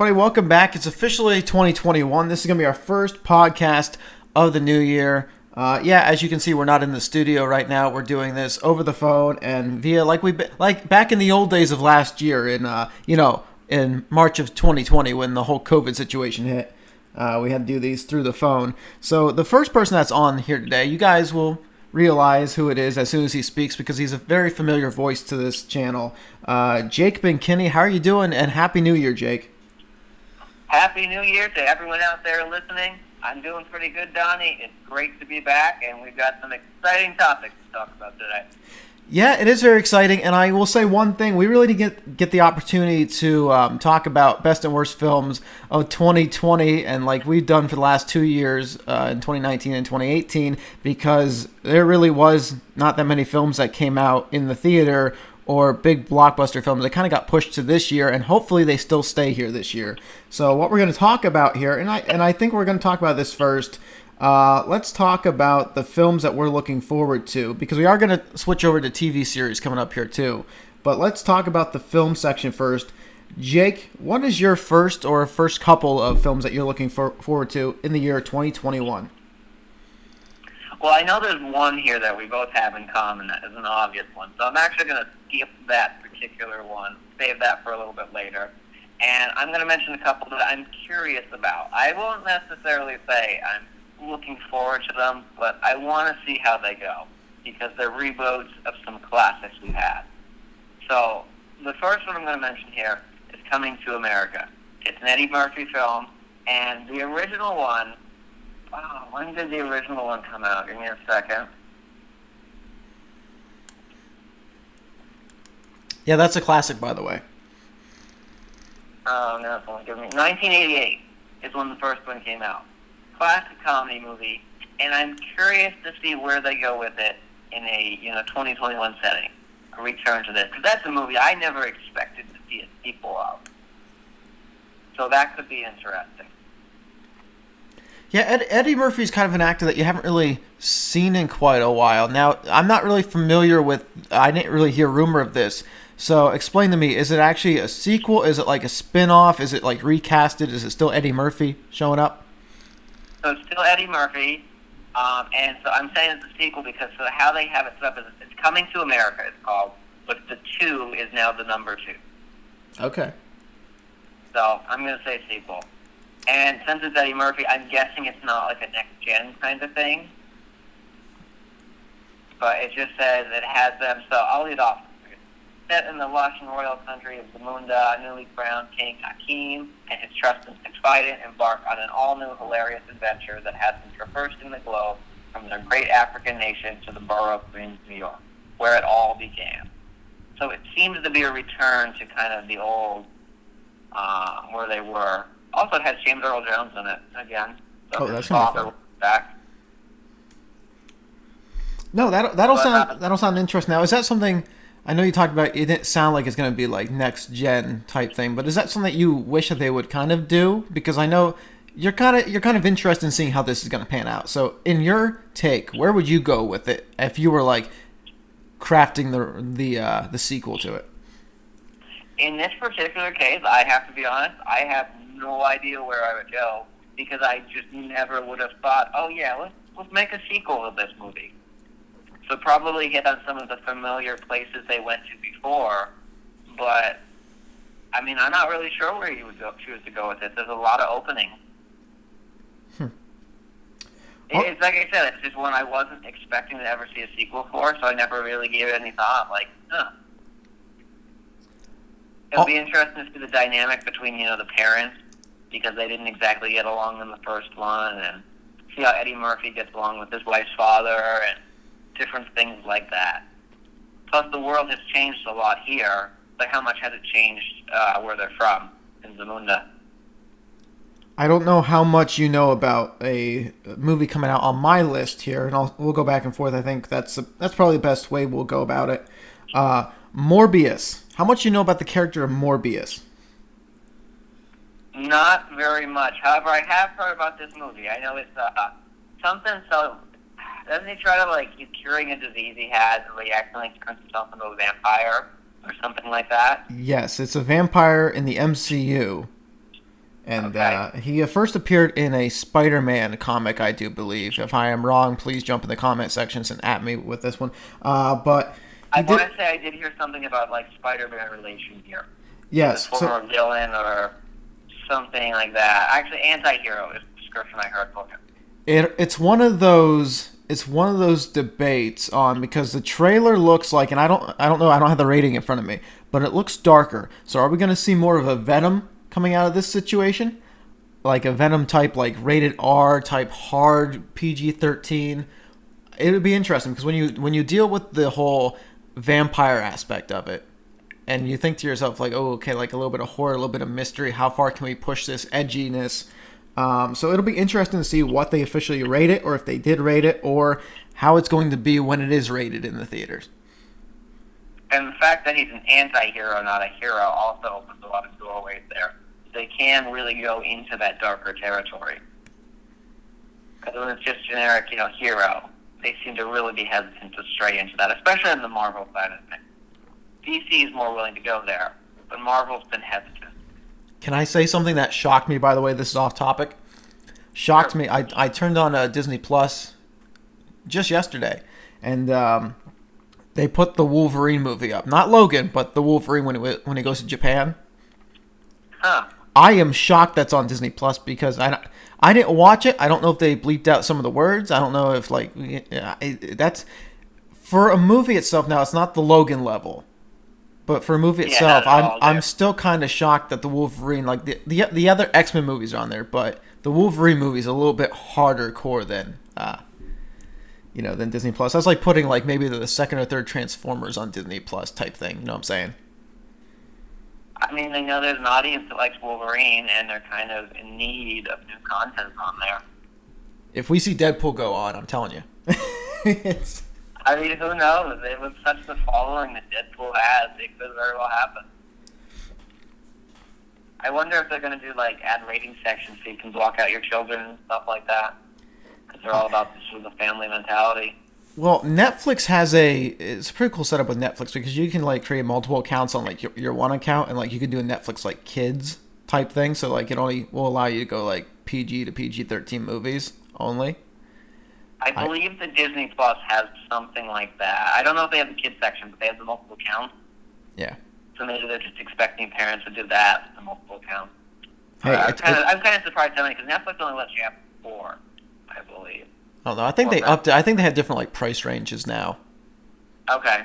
everybody. Welcome back. It's officially 2021. This is going to be our first podcast of the new year. As you can see, we're not in the studio right now. We're doing this over the phone and via like back in the old days of last year in March of 2020 when the whole COVID situation hit. We had to do these through the phone. So the first person that's on here today, you guys will realize who it is as soon as he speaks because he's a very familiar voice to this channel. Jake BenKinney, how are you doing? And Happy New Year, Jake. Happy New Year to everyone out there listening. I'm doing pretty good, Donnie. It's great to be back, and we've got some exciting topics to talk about today. Yeah, it is very exciting, and I will say one thing. We really didn't get the opportunity to talk about best and worst films of 2020, and like we've done for the last 2 years in 2019 and 2018, because there really was not that many films that came out in the theater or big blockbuster films. They kind of got pushed to this year, and hopefully they still stay here this year. So what we're going to talk about here, and I think we're going to talk about this first. Let's talk about the films that we're looking forward to, because we are going to switch over to TV series coming up here too. But let's talk about the film section first. Jake, what is your first couple of films that you're looking forward to in the year 2021? Well, I know there's one here that we both have in common that is an obvious one, so I'm actually going to skip that particular one, save that for a little bit later. And I'm going to mention a couple that I'm curious about. I won't necessarily say I'm looking forward to them, but I want to see how they go because they're reboots of some classics we've had. So the first one I'm going to mention here is Coming to America. It's an Eddie Murphy film, and the original one, when did the original one come out? Give me a second. Yeah, that's a classic, by the way. Oh, no, it's only giving me 1988 is when the first one came out. Classic comedy movie, and I'm curious to see where they go with it in a 2021 setting. A return to this, because that's a movie I never expected to see a sequel of. So that could be interesting. Yeah, Eddie Murphy's kind of an actor that you haven't really seen in quite a while. Now, I'm not really familiar with. I didn't really hear rumor of this. So explain to me, is it actually a sequel? Is it like a spin-off? Is it like recasted? Is it still Eddie Murphy showing up? So it's still Eddie Murphy, and so I'm saying it's a sequel because how they have it set up is it's Coming to America, it's called, but the 2 is now the number 2. Okay. So I'm going to say sequel. And since it's Eddie Murphy, I'm guessing it's not like a next-gen kind of thing. But it just says it has them, so I'll lead off. Set in the lush and royal country of Zamunda, newly crowned King Hakeem and his trusted Trident embark on an all-new hilarious adventure that has them traversing the globe from their great African nation to the borough of Queens, New York, where it all began. So it seems to be a return to kind of the old, where they were. Also, it has James Earl Jones in it again. So that's gonna be fun. Back. No, that'll sound interesting. Now, is that something? I know you talked about it didn't sound like it's going to be like next gen type thing, but is that something that you wish that they would kind of do? Because I know you're kind of interested in seeing how this is going to pan out. So, in your take, where would you go with it if you were like crafting the sequel to it? In this particular case, I have to be honest, I have no idea where I would go because I just never would have thought, oh yeah, let's make a sequel of this movie. So probably hit on some of the familiar places they went to before, but I mean, I'm not really sure where you would choose to go with it. There's a lot of openings. It's like I said, it's just one I wasn't expecting to ever see a sequel for, so I never really gave it any thought. Like, It'll be interesting to see the dynamic between, the parents, because they didn't exactly get along in the first one, and see how Eddie Murphy gets along with his wife's father, and different things like that. Plus, the world has changed a lot here, but how much has it changed where they're from, in Zamunda? I don't know how much you know about a movie coming out on my list here, and we'll go back and forth. I think that's probably the best way we'll go about it. Morbius. How much you know about the character of Morbius? Not very much. However, I have heard about this movie. I know it's something so... Doesn't he try to, he's curing a disease he has, and he accidentally turns himself into a vampire or something like that? Yes, it's a vampire in the MCU. And Okay. he first appeared in a Spider-Man comic, I do believe. If I am wrong, please jump in the comment sections and at me with this one. But I he want did, to say I did hear something about like Spider-Man relation here. This yes. So former villain or something like that. Actually, anti-hero is the description I heard for him. it's one of those. It's one of those debates on because the trailer looks like, and I don't know, I don't have the rating in front of me, but it looks darker. So are we going to see more of a Venom coming out of this situation? Like a Venom type, like rated R type, hard PG-13. It would be interesting because when you deal with the whole vampire aspect of it, and you think to yourself like, oh, okay, like a little bit of horror, a little bit of mystery. How far can we push this edginess? So it'll be interesting to see what they officially rate it, or if they did rate it, or how it's going to be when it is rated in the theaters. And the fact that he's an anti-hero, not a hero, also opens a lot of doorways there. They can really go into that darker territory. Because when it's just generic, hero, they seem to really be hesitant to stray into that, especially on the Marvel side of things. DC is more willing to go there, but Marvel's been hesitant. Can I say something that shocked me? By the way, this is off topic. Shocked Sure. me. I turned on Disney Plus just yesterday, and they put the Wolverine movie up. Not Logan, but the Wolverine when he goes to Japan. Huh. I am shocked that's on Disney Plus because I didn't watch it. I don't know if they bleeped out some of the words. I don't know if that's for a movie itself. Now it's not the Logan level, but for a movie Yeah, itself, not at all, I'm yeah. still kind of shocked that the Wolverine, like the other X-Men movies are on there, but the Wolverine movie is a little bit harder core than than Disney Plus. That's like putting like maybe the second or third Transformers on Disney Plus type thing. You know what I'm saying? I mean, they know there's an audience that likes Wolverine, and they're kind of in need of new content on there. If we see Deadpool go on, I'm telling you. It's, I mean, who knows? With such the following that Deadpool has, it could very well happen. I wonder if they're going to do, add rating sections so you can block out your children and stuff like that. Because they're all about this sort of family mentality. well, Netflix has it's a pretty cool setup with Netflix because you can create multiple accounts on your one account, and you can do a Netflix kids type thing. So it only will allow you to go PG to PG-13 movies only. I believe the Disney Plus has something like that. I don't know if they have the kids section, but they have the multiple accounts. Yeah. So maybe they're just expecting parents to do that with the multiple accounts. Hey, I'm kind of surprised how many, because Netflix only lets you have 4, I believe. I don't know. I think they upped it. I think they have different price ranges now. Okay.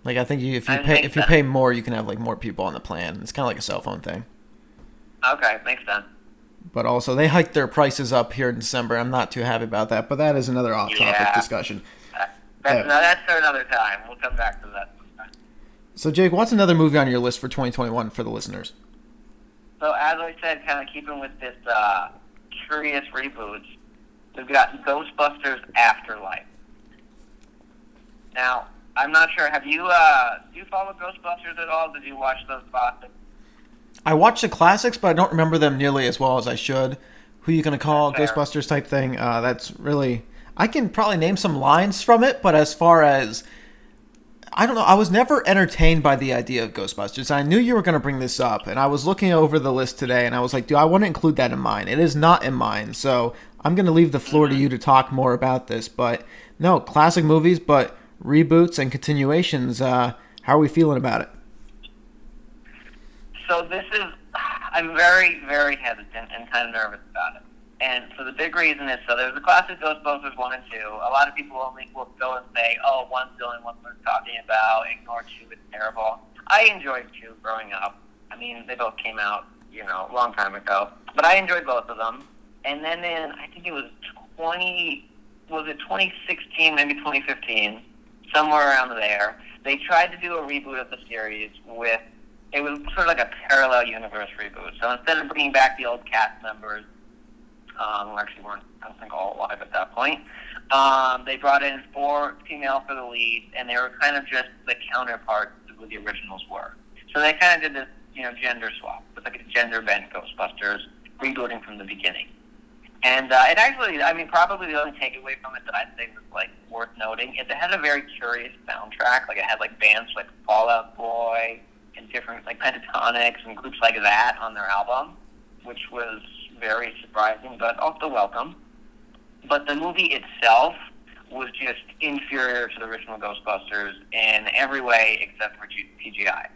I think if I you didn't pay think if you that. pay more, you can have more people on the plan. It's kind of like a cell phone thing. Okay, makes sense. But also, they hiked their prices up here in December. I'm not too happy about that, but that is another off-topic Yeah. discussion. That's for another time. We'll come back to that sometime. So, Jake, what's another movie on your list for 2021 for the listeners? So as I said, kind of keeping with this curious reboots, we've got Ghostbusters Afterlife. Now, I'm not sure. Have you do you follow Ghostbusters at all? Did you watch those classics? I watched the classics, but I don't remember them nearly as well as I should. Who you gonna call? Fair. Ghostbusters type thing. That's really. I can probably name some lines from it, but as far as I don't know, I was never entertained by the idea of Ghostbusters. I knew you were going to bring this up, and I was looking over the list today, and I was like, do I want to include that in mine? It is not in mine, so I'm going to leave the floor to you to talk more about this. But no, classic movies, but reboots and continuations. How are we feeling about it? So I'm very, very hesitant and kind of nervous about it. And so the big reason is, so there's the classic Ghostbusters 1 and 2. A lot of people only will go and say, oh, 1's the only one we're talking about. Ignore 2, it's terrible. I enjoyed 2 growing up. I mean, they both came out, a long time ago. But I enjoyed both of them. And then I think it was 2016, maybe 2015, somewhere around there, they tried to do a reboot of the series it was sort of like a parallel universe reboot. So instead of bringing back the old cast members, who actually weren't, I don't think, all alive at that point, they brought in 4 female for the lead, and they were kind of just the counterparts to who the originals were. So they kind of did this, gender swap. It was like a gender-bent Ghostbusters, rebooting from the beginning. And it actually, probably the only takeaway from it that I'd say was, worth noting is it had a very curious soundtrack. It had, bands like Fall Out Boy and different, Pentatonics and groups like that on their album. which was very surprising, but also welcome. But the movie itself was just inferior to the original Ghostbusters in every way except for CGI.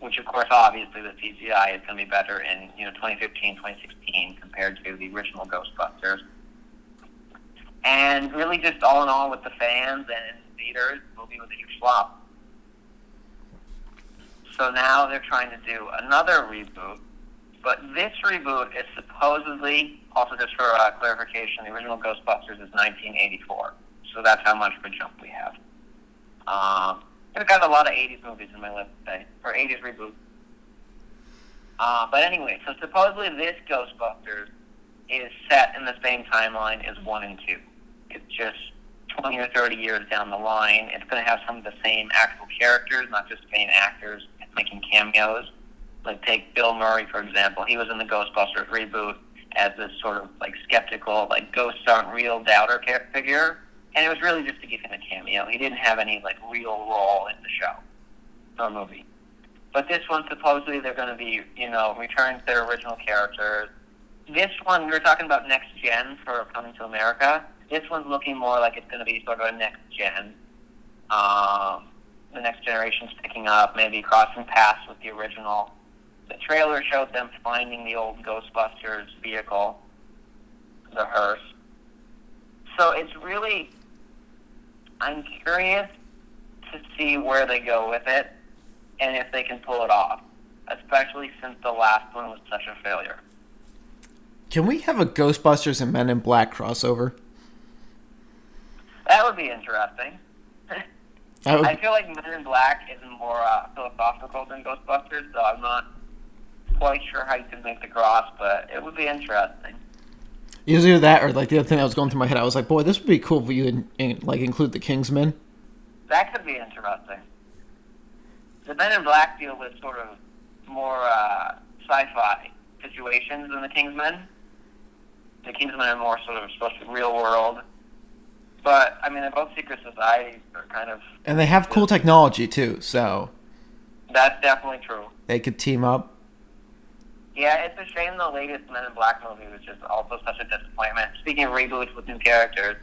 Which, of course, obviously the CGI is going to be better in 2015, 2016 compared to the original Ghostbusters. And really, just all in all, with the fans and in theaters, the movie was a huge flop. So now they're trying to do another reboot, but this reboot is supposedly, also just for clarification, the original Ghostbusters is 1984. So that's how much of a jump we have. I've got a lot of 80s movies in my list today, or 80s reboots. But anyway, so supposedly this Ghostbusters is set in the same timeline as 1 and 2. It's just 20 or 30 years down the line. It's going to have some of the same actual characters, not just main actors making cameos. Like take Bill Murray, for example. He was in the Ghostbusters reboot as this sort of like skeptical, like ghosts aren't real doubter figure. And it was really just to give him a cameo. He didn't have any like real role in the show or movie. But this one, supposedly, they're going to be, returning to their original characters. This one, we were talking about next gen for Coming to America. This one's looking more like it's going to be sort of a next gen. The next generation's picking up, maybe crossing paths with the original. The trailer showed them finding the old Ghostbusters vehicle, the hearse. So it's really, I'm curious to see where they go with it and if they can pull it off, especially since the last one was such a failure. Can we have a Ghostbusters and Men in Black crossover? That would be interesting. I feel like Men in Black is more philosophical than Ghostbusters, so I'm not quite sure how you could make the cross, but it would be interesting. Either that or like the other thing that was going through my head, I was like, boy, this would be cool if you include the Kingsmen. That could be interesting. The Men in Black deal with sort of more sci-fi situations than the Kingsmen. The Kingsmen are more sort of supposed to be real world. But, I mean, they're both secret societies. They're kind of... And they have cool technology, too, so... That's definitely true. They could team up. Yeah, it's a shame the latest Men in Black movie was just also such a disappointment. Speaking of reboots with new characters,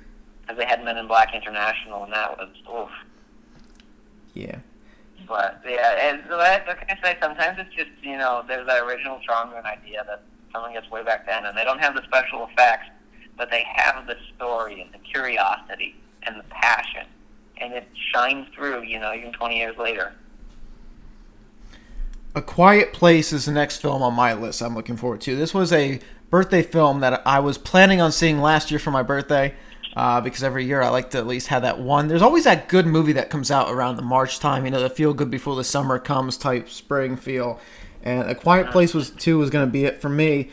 because they had Men in Black International, and that was, oof. Yeah. But, yeah, and like I say, sometimes it's just, there's that original charm and idea that someone gets way back then, and they don't have the special effects, but they have the story and the curiosity and the passion, and it shines through, even 20 years later. A Quiet Place is the next film on my list I'm looking forward to. This was a birthday film that I was planning on seeing last year for my birthday, because every year I like to at least have that one. There's always that good movie that comes out around the March time, the feel good before the summer comes type spring feel. And A Quiet Place was going to be it for me.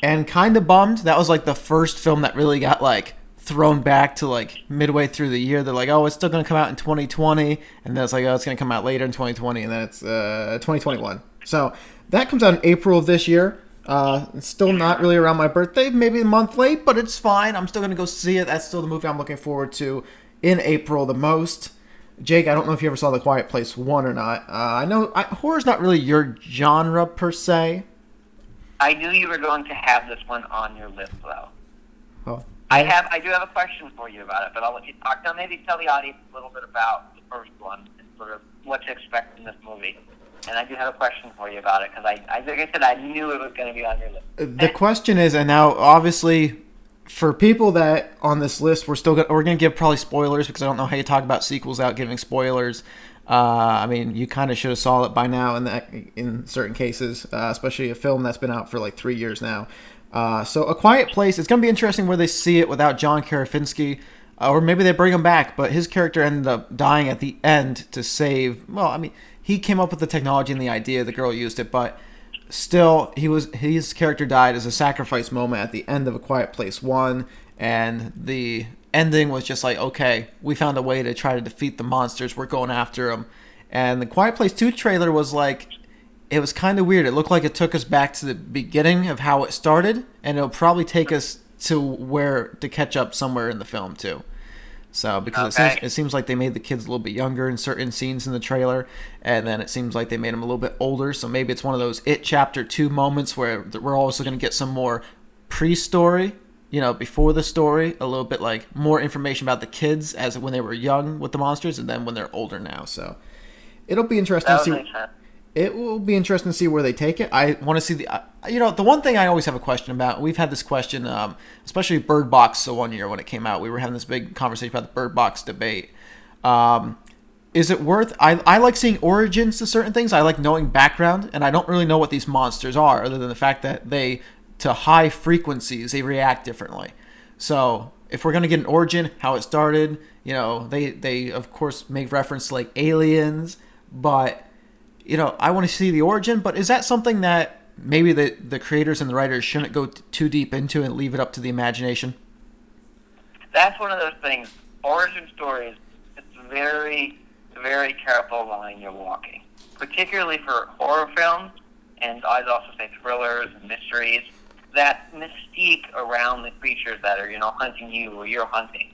And kind of bummed. That was like the first film that really got like thrown back to like midway through the year. They're like, oh, it's still going to come out in 2020. And then it's like, oh, it's going to come out later in 2020. And then it's 2021. So that comes out in April of this year. It's still not really around my birthday, maybe a month late, but it's fine. I'm still going to go see it. That's still the movie I'm looking forward to in April the most. Jake, I don't know if you ever saw The Quiet Place 1 or not. I know horror's not really your genre per se. I knew you were going to have this one on your list, though. Oh. I do have a question for you about it, but I'll let you talk now. Maybe tell the audience a little bit about the first one and sort of what to expect in this movie. And I do have a question for you about it, because like I said, I knew it was going to be on your list. The question is, and now obviously for people that on this list, we're going to give probably spoilers, because I don't know how you talk about sequels without giving spoilers. I mean, you kind of should have saw it by now in certain cases, especially a film that's been out for like 3 years now. So A Quiet Place, it's going to be interesting where they see it without John Krasinski, or maybe they bring him back, but his character ended up dying at the end to save, well, I mean, he came up with the technology and the idea, the girl used it, but still, his character died as a sacrifice moment at the end of A Quiet Place 1, and the ending was just like, okay, we found a way to try to defeat the monsters, we're going after them. And the Quiet Place 2 trailer was like, it was kind of weird. It looked like it took us back to the beginning of how it started, and it'll probably take us to catch up somewhere in the film too. So because Okay. it seems like they made the kids a little bit younger in certain scenes in the trailer, and then it seems like they made them a little bit older. So maybe it's one of those It Chapter 2 moments where we're also going to get some more pre-story, before the story, a little bit like more information about the kids as when they were young with the monsters, and then when they're older now. So it'll be interesting to That would see. make sense. It will be interesting to see where they take it. I want to see the one thing I always have a question about. We've had this question, especially Bird Box. So one year when it came out, we were having this big conversation about the Bird Box debate. Is it worth? I like seeing origins to certain things. I like knowing background, and I don't really know what these monsters are, other than the fact that to high frequencies, they react differently. So if we're gonna get an origin, how it started, they of course make reference to like aliens, but I want to see the origin, but is that something that maybe the creators and the writers shouldn't go too deep into and leave it up to the imagination? That's one of those things. Origin stories, it's very, very careful line you're walking, particularly for horror films, and I'd also say thrillers and mysteries. That mystique around the creatures that are, hunting you or you're hunting.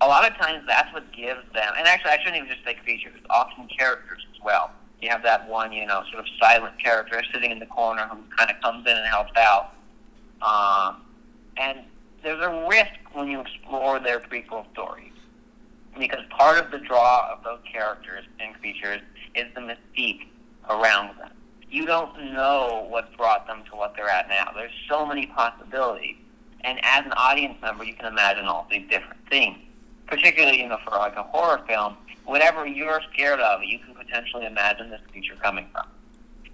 A lot of times that's what gives them, and actually I shouldn't even just say creatures, often characters as well. You have that one, sort of silent character sitting in the corner who kind of comes in and helps out. And there's a risk when you explore their prequel stories, because part of the draw of those characters and creatures is the mystique around them. You don't know what brought them to what they're at now. There's so many possibilities. And as an audience member, you can imagine all these different things. Particularly, for like a horror film, whatever you're scared of, you can potentially imagine this creature coming from.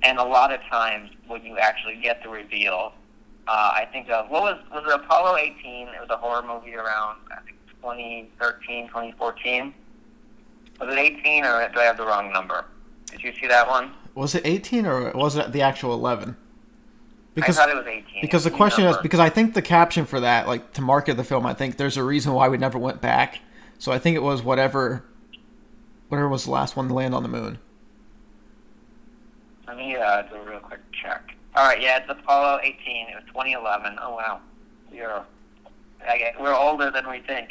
And a lot of times, when you actually get the reveal, I think was it Apollo 18? It was a horror movie around, I think, 2013, 2014. Was it 18, or do I have the wrong number? Did you see that one? Was it 18 or was it the actual 11? Because, I thought it was 18. Because the question is, because I think the caption for that, like to market the film, I think there's a reason why we never went back. So I think it was whatever was the last one to land on the moon. Let me do a real quick check. All right, yeah, it's Apollo 18. It was 2011. Oh, wow. We're older than we think.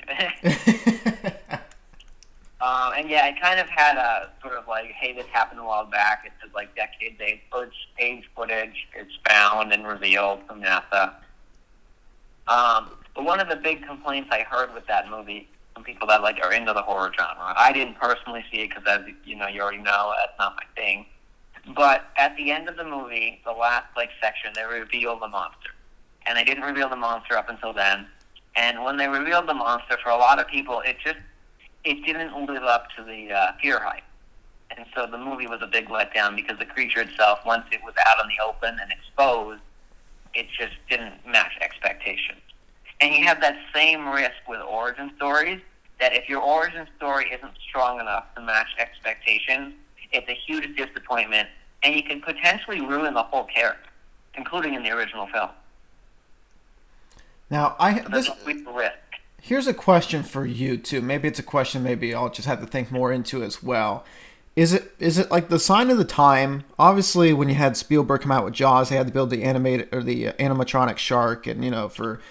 And yeah, it kind of had a sort of like, hey, this happened a while back. It's just like decades age footage. It's found and revealed from NASA. But one of the big complaints I heard with that movie from people that are into the horror genre, I didn't personally see it because, as you already know, that's not my thing. But at the end of the movie, the last section, they reveal the monster, and they didn't reveal the monster up until then. And when they revealed the monster, for a lot of people, it didn't live up to the fear hype. And so the movie was a big letdown because the creature itself, once it was out in the open and exposed, it just didn't match expectations. And you have that same risk with origin stories, that if your origin story isn't strong enough to match expectations, it's a huge disappointment, and you can potentially ruin the whole character, including in the original film. Now, There's a risk. Here's a question for you too. Maybe it's a question. Maybe I'll just have to think more into as well. Is it like the sign of the time? Obviously, when you had Spielberg come out with Jaws, they had to build the animatronic shark, and for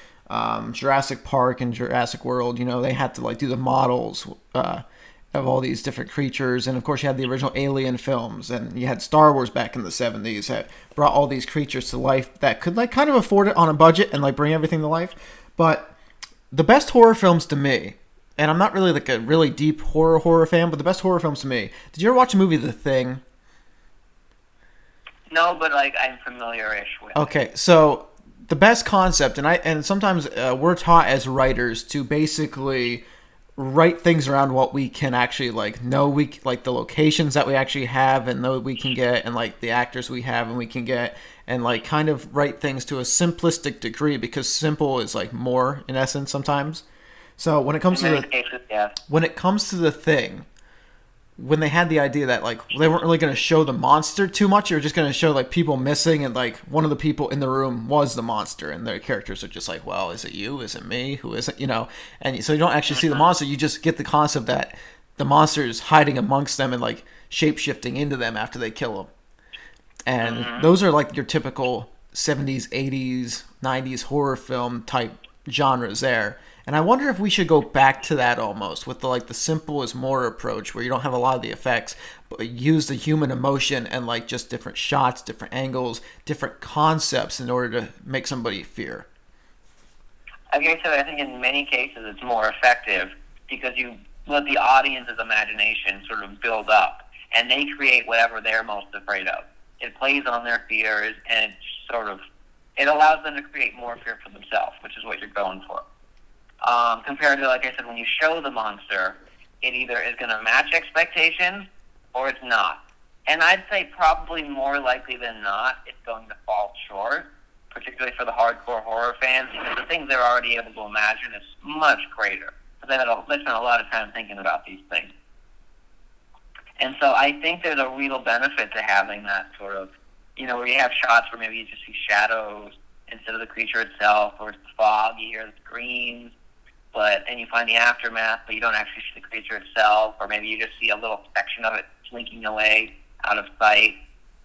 Jurassic Park and Jurassic World, they had to do the models of all these different creatures, and of course you had the original Alien films, and you had Star Wars back in the 70s that brought all these creatures to life that could kind of afford it on a budget and bring everything to life. But the best horror films to me, and I'm not really a really deep horror fan, but the best horror films to me. Did you ever watch the movie The Thing? No, but I'm familiar-ish with it. Okay, so the best concept, and sometimes we're taught as writers to basically write things around what we can actually know, the locations that we actually have and know we can get, and the actors we have and we can get, and kind of write things to a simplistic degree, because simple is more in essence sometimes. So when it comes to The Thing, when they had the idea that they weren't really going to show the monster too much, they were just going to show people missing, and one of the people in the room was the monster, and their characters are just well, is it you, is it me, who is it, and so you don't actually see the monster, you just get the concept that the monster is hiding amongst them and shape-shifting into them after they kill them. And those are your typical 70s, 80s, 90s horror film type genres there. And I wonder if we should go back to that almost with the simple is more approach, where you don't have a lot of the effects, but use the human emotion and like just different shots, different angles, different concepts in order to make somebody fear. Okay, so I think in many cases it's more effective because you let the audience's imagination sort of build up, and they create whatever they're most afraid of. It plays on their fears, and it allows them to create more fear for themselves, which is what you're going for. Compared to, like I said, when you show the monster, it either is going to match expectations or it's not. And I'd say probably more likely than not, it's going to fall short, particularly for the hardcore horror fans, because the things they're already able to imagine is much greater. They spend a lot of time thinking about these things. And so I think there's a real benefit to having that sort of, where you have shots where maybe you just see shadows instead of the creature itself, or it's fog, you hear the screams, and you find the aftermath, but you don't actually see the creature itself, or maybe you just see a little section of it slinking away out of sight,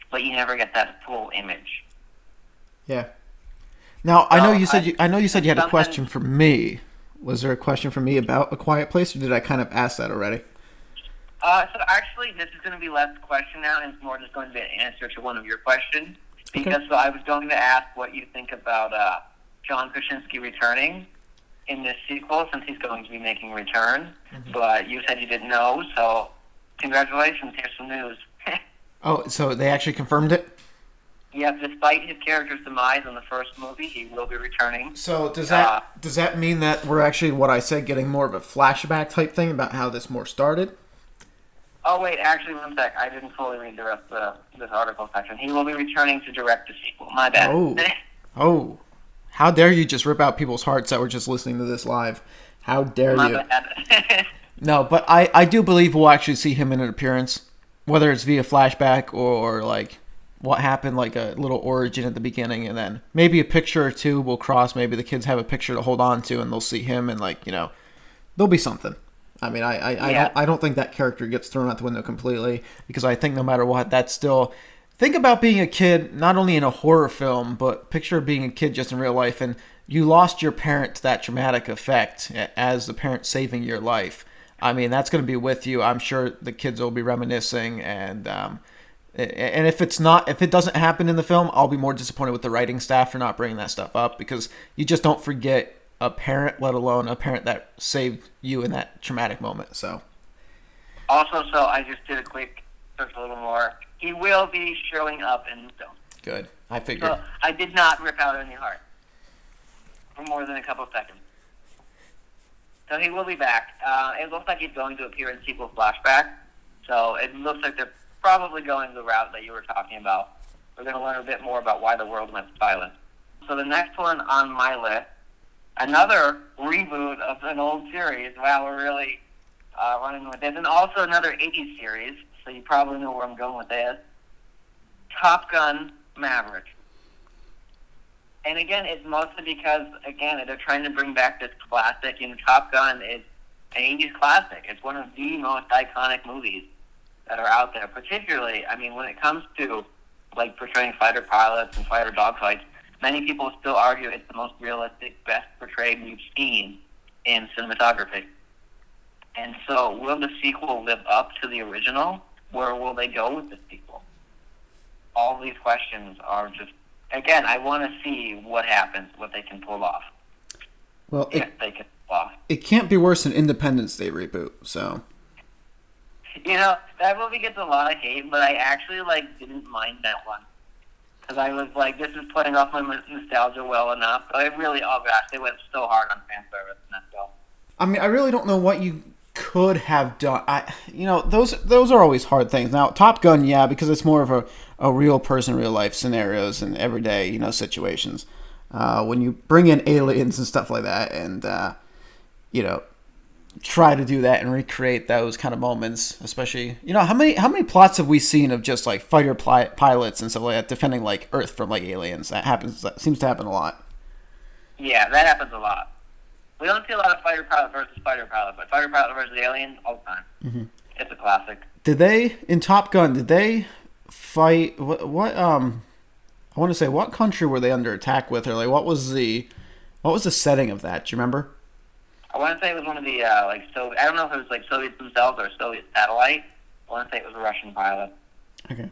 but you never get that full image. Yeah. Now, I know you said you had a question for me. Was there a question for me about A Quiet Place, or did I kind of ask that already? So actually, this is going to be less a question now, and it's more just going to be an answer to one of your questions. Because Okay. So I was going to ask what you think about John Krasinski returning in this sequel, since he's going to be making a return. Mm-hmm. But you said you didn't know, so congratulations. Here's some news. Oh, so they actually confirmed it? Yeah, despite his character's demise in the first movie, he will be returning. So does that mean that we're actually, what I said, getting more of a flashback type thing about how this more started? Oh, wait, actually, one sec. I didn't fully read the rest of this article section. He will be returning to direct the sequel. My bad. Oh. How dare you just rip out people's hearts that were just listening to this live. How dare My you. bad. No, but I do believe we'll actually see him in an appearance, whether it's via flashback or like what happened, like a little origin at the beginning, and then maybe a picture or two will cross. Maybe the kids have a picture to hold on to, and they'll see him, and there'll be something. I mean, I don't think that character gets thrown out the window completely, because I think no matter what, that's still... Think about being a kid, not only in a horror film, but picture being a kid just in real life, and you lost your parent to that traumatic effect as the parent saving your life. I mean, that's going to be with you. I'm sure the kids will be reminiscing, and if it doesn't happen in the film, I'll be more disappointed with the writing staff for not bringing that stuff up, because you just don't forget a parent, let alone a parent that saved you in that traumatic moment. So I just did a quick search a little more. He will be showing up in the film. Good. I figured. So I did not rip out any heart for more than a couple of seconds. So he will be back. It looks like he's going to appear in sequel flashback. So it looks like they're probably going the route that you were talking about. We're going to learn a bit more about why the world went silent. So the next one on my list, another reboot of an old series. Wow, we're really running with this. And also another 80s series, so you probably know where I'm going with this. Top Gun Maverick. And again, it's mostly because, they're trying to bring back this classic. Top Gun is an 80s classic. It's one of the most iconic movies that are out there. Particularly, when it comes to portraying fighter pilots and fighter dogfights, many people still argue it's the most realistic, best portrayed we've seen in cinematography. And so, will the sequel live up to the original? Where will they go with the sequel? All these questions are just... Again, I want to see what happens, what they can pull off. Well, if they can pull off. It can't be worse than Independence Day reboot, so... That movie gets a lot of hate, but I actually, didn't mind that one. Because I was this is putting off my nostalgia well enough. But I really, oh gosh, they went so hard on fan service in that film. I really don't know what you could have done. Those are always hard things. Now, Top Gun, yeah, because it's more of a real person, real life scenarios and everyday, situations. When you bring in aliens and stuff like that, and try to do that and recreate those kind of moments, especially how many plots have we seen of just fighter pilots and stuff like that defending Earth from aliens? That seems to happen a lot. Yeah, that happens a lot. We don't see a lot of fighter pilot versus fighter pilot, but fighter pilot versus aliens all the time. Mm-hmm. It's a classic. In Top Gun, did they fight what I want to say, what country were they under attack with, or what was the setting of that? Do you remember? I want to say it was one of the like so I don't know if it was like Soviets themselves or a Soviet satellite. I want to say it was a Russian pilot. Okay.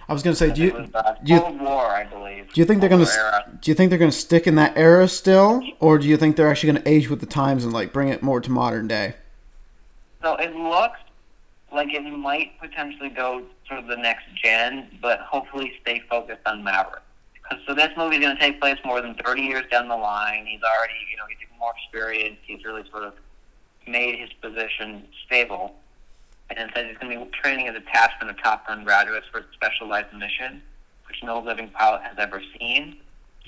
I was gonna say, It was Cold War, I believe. do you think they're gonna stick in that era still, or do you think they're actually gonna age with the times and like bring it more to modern day? So it looks like it might potentially go sort of the next gen, but hopefully stay focused on Maverick. So this movie is going to take place more than 30 years down the line. He's already, he's even more experienced. He's really sort of made his position stable. And instead he's going to be training a detachment of Top Gun graduates for a specialized mission, which no living pilot has ever seen.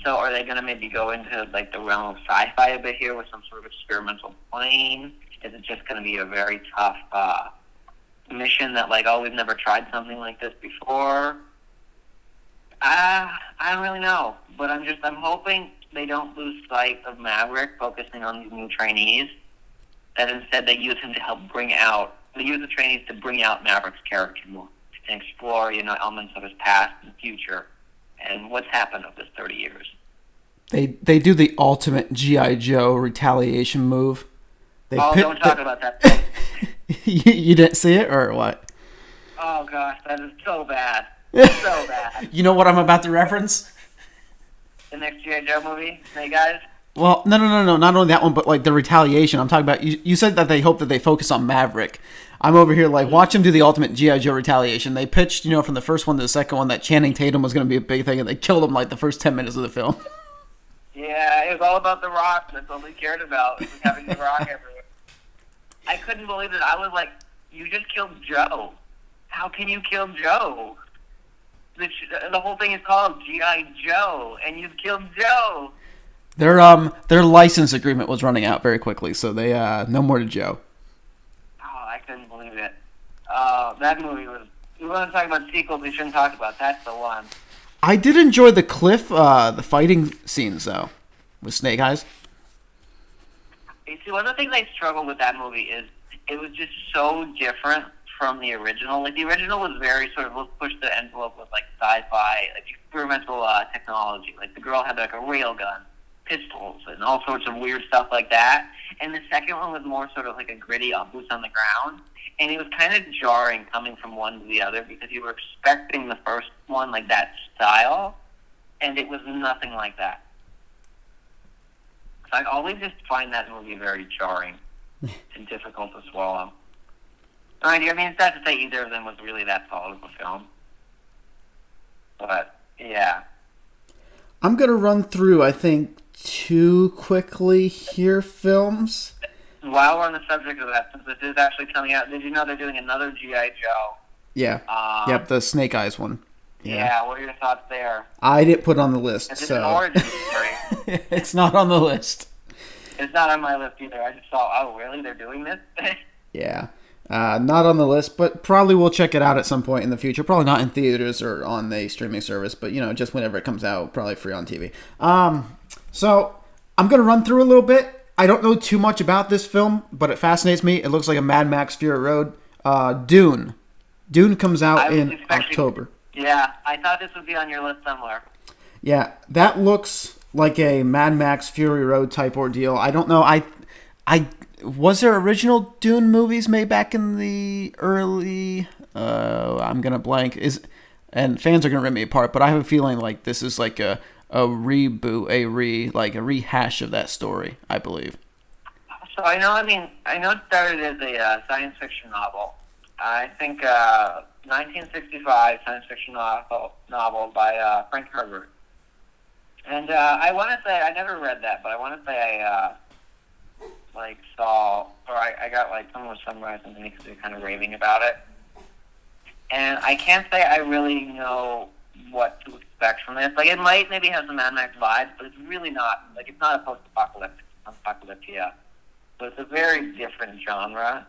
So are they going to maybe go into like the realm of sci-fi a bit here with some sort of experimental plane? Is it just going to be a very tough mission that like, oh, we've never tried something like this before? I don't really know, but I'm hoping they don't lose sight of Maverick, focusing on these new trainees, that instead they use him to help they use the trainees to bring out Maverick's character more and explore, elements of his past and future and what's happened over this 30 years. They do the ultimate G.I. Joe retaliation move. Don't talk about that. You didn't see it, or what? Oh, gosh, that is so bad. So bad. You know what I'm about to reference? The next G.I. Joe movie, Snake Eyes? Well, no. Not only that one, but like the retaliation. I'm talking about. You said that they hope that they focus on Maverick. I'm over here like watch him do the ultimate G.I. Joe retaliation. They pitched, from the first one to the second one that Channing Tatum was going to be a big thing, and they killed him like the first 10 minutes of the film. Yeah, it was all about The Rock. That's all they cared about. It was having The Rock everywhere. I couldn't believe it. I was like, you just killed Joe. How can you kill Joe? The whole thing is called G.I. Joe, and you've killed Joe. Their license agreement was running out very quickly, so they no more to Joe. Oh, I couldn't believe it. That movie was. We want to talk about sequels we shouldn't talk about. That's the one. I did enjoy the cliff, the fighting scenes though, with Snake Eyes. You see, one of the things I struggled with that movie is it was just so different from the original. Like, the original was very sort of, let's push the envelope with, like, sci-fi, like, experimental technology. Like, the girl had, like, a railgun, pistols, and all sorts of weird stuff like that. And the second one was more sort of like a gritty, boots on the ground. And it was kind of jarring coming from one to the other because you were expecting the first one, like, that style, and it was nothing like that. So I always just find that movie very jarring and difficult to swallow. I mean, it's not to say either of them was really that solid of a film. But, yeah. I'm going to run through, I think, 2 quickly here films. While we're on the subject of that, since this is actually coming out, did you know they're doing another G.I. Joe? Yeah. Yep, the Snake Eyes one. Yeah, what are your thoughts there? I didn't put it on the list, Is it an origin story? It's not on the list. It's not on my list either. I just saw, oh, really? They're doing this? Yeah. Not on the list, but probably we'll check it out at some point in the future. Probably not in theaters or on the streaming service, but, just whenever it comes out, probably free on TV. So I'm going to run through a little bit. I don't know too much about this film, but it fascinates me. It looks like a Mad Max Fury Road. Dune. Dune comes out in October. Yeah, I thought this would be on your list somewhere. Yeah, that looks like a Mad Max Fury Road type ordeal. I don't know. Was there original Dune movies made back in the early? I'm gonna blank. And fans are gonna rip me apart, but I have a feeling like this is like a reboot, like a rehash of that story. I believe. So I know it started as a science fiction novel. I think 1965 science fiction novel by Frank Herbert. And I want to say I never read that, but I want to say I saw, or I got someone was summarizing to me because they were kind of raving about it. And I can't say I really know what to expect from this. Like, it might maybe have some Mad Max vibes, but it's really not. Like, it's not a post-apocalyptic, yeah. So it's a very different genre,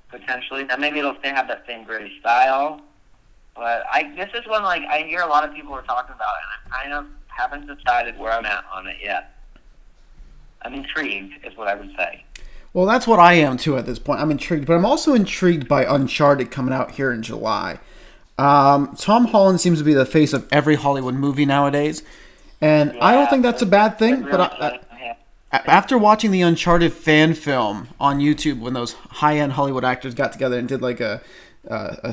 potentially. Now, maybe it'll still have that same gritty style. But this is one, I hear a lot of people are talking about it, and I kind of haven't decided where I'm at on it yet. I'm intrigued, is what I would say. Well, that's what I am, too, at this point. I'm intrigued, but I'm also intrigued by Uncharted coming out here in July. Tom Holland seems to be the face of every Hollywood movie nowadays, and I don't think that's a bad thing, but After watching the Uncharted fan film on YouTube, when those high-end Hollywood actors got together and did like a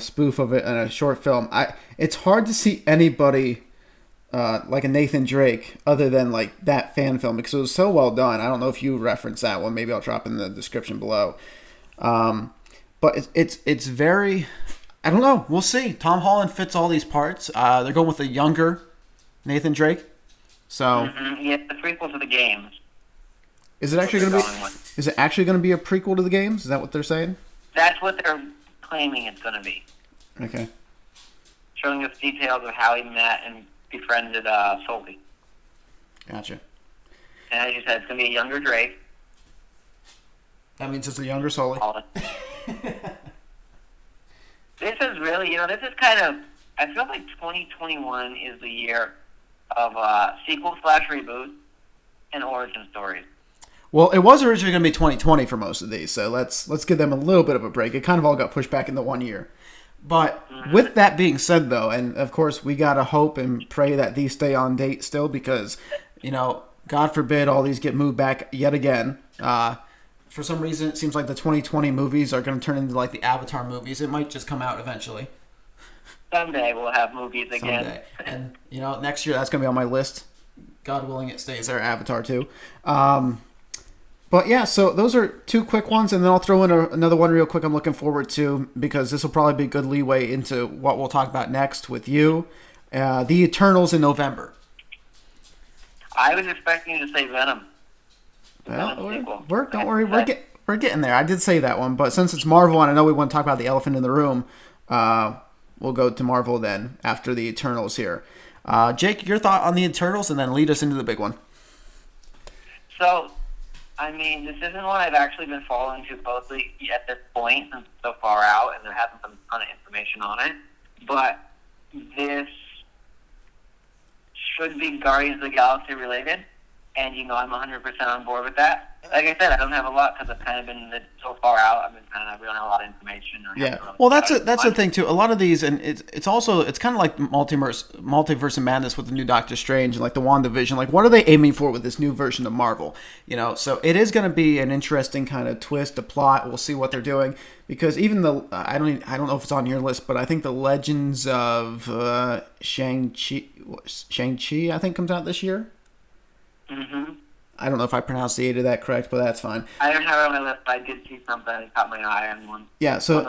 spoof of it and a short film, it's hard to see anybody like a Nathan Drake other than like that fan film because it was so well done. I don't know if you referenced that one. Maybe I'll drop in the description below. But it's very, I don't know. We'll see. Tom Holland fits all these parts. They're going with a younger Nathan Drake. So yeah, the prequel to the games. Is it actually going to be? Is it actually going to be a prequel to the games? Is that what they're saying? That's what they're claiming it's going to be. Okay. Showing us details of how he met and befriended Sully. Gotcha. And as you said, it's going to be a younger Drake. That means it's a younger Sully. This is really, this is kind of, I feel like 2021 is the year of sequel/reboot and origin stories. Well, it was originally going to be 2020 for most of these, so let's give them a little bit of a break. It kind of all got pushed back into 1 year. But with that being said, though, and of course we got to hope and pray that these stay on date still because, God forbid all these get moved back yet again. For some reason, it seems like the 2020 movies are going to turn into like the Avatar movies. It might just come out eventually. Someday we'll have movies again. Someday. And, next year that's going to be on my list. God willing, it stays there, Avatar 2. But yeah, so those are two quick ones, and then I'll throw in another one real quick I'm looking forward to because this will probably be good leeway into what we'll talk about next with you. The Eternals in November. I was expecting you to say Venom. Well, don't worry, we're getting there. I did say that one, but since it's Marvel and I know we want to talk about the elephant in the room, we'll go to Marvel then after the Eternals here. Jake, your thought on the Eternals, and then lead us into the big one. So, this isn't one I've actually been following too closely at this point since it's so far out and there hasn't been a ton of information on it. But this should be Guardians of the Galaxy related, and I'm 100% on board with that. Like I said, I don't have a lot because I've kind of been so far out. We don't have a lot of information. Well, that's the thing too. A lot of these, and it's kind of like multiverse of madness with the new Doctor Strange and like the WandaVision. Like, what are they aiming for with this new version of Marvel? So it is going to be an interesting kind of twist, a plot. We'll see what they're doing because even I don't know if it's on your list, but I think the Legends of Shang-Chi I think comes out this year. Mm-hmm. I don't know if I pronounced the A to that correct, but that's fine. I don't have it on my list, but I did see something that caught my eye on one. Yeah, so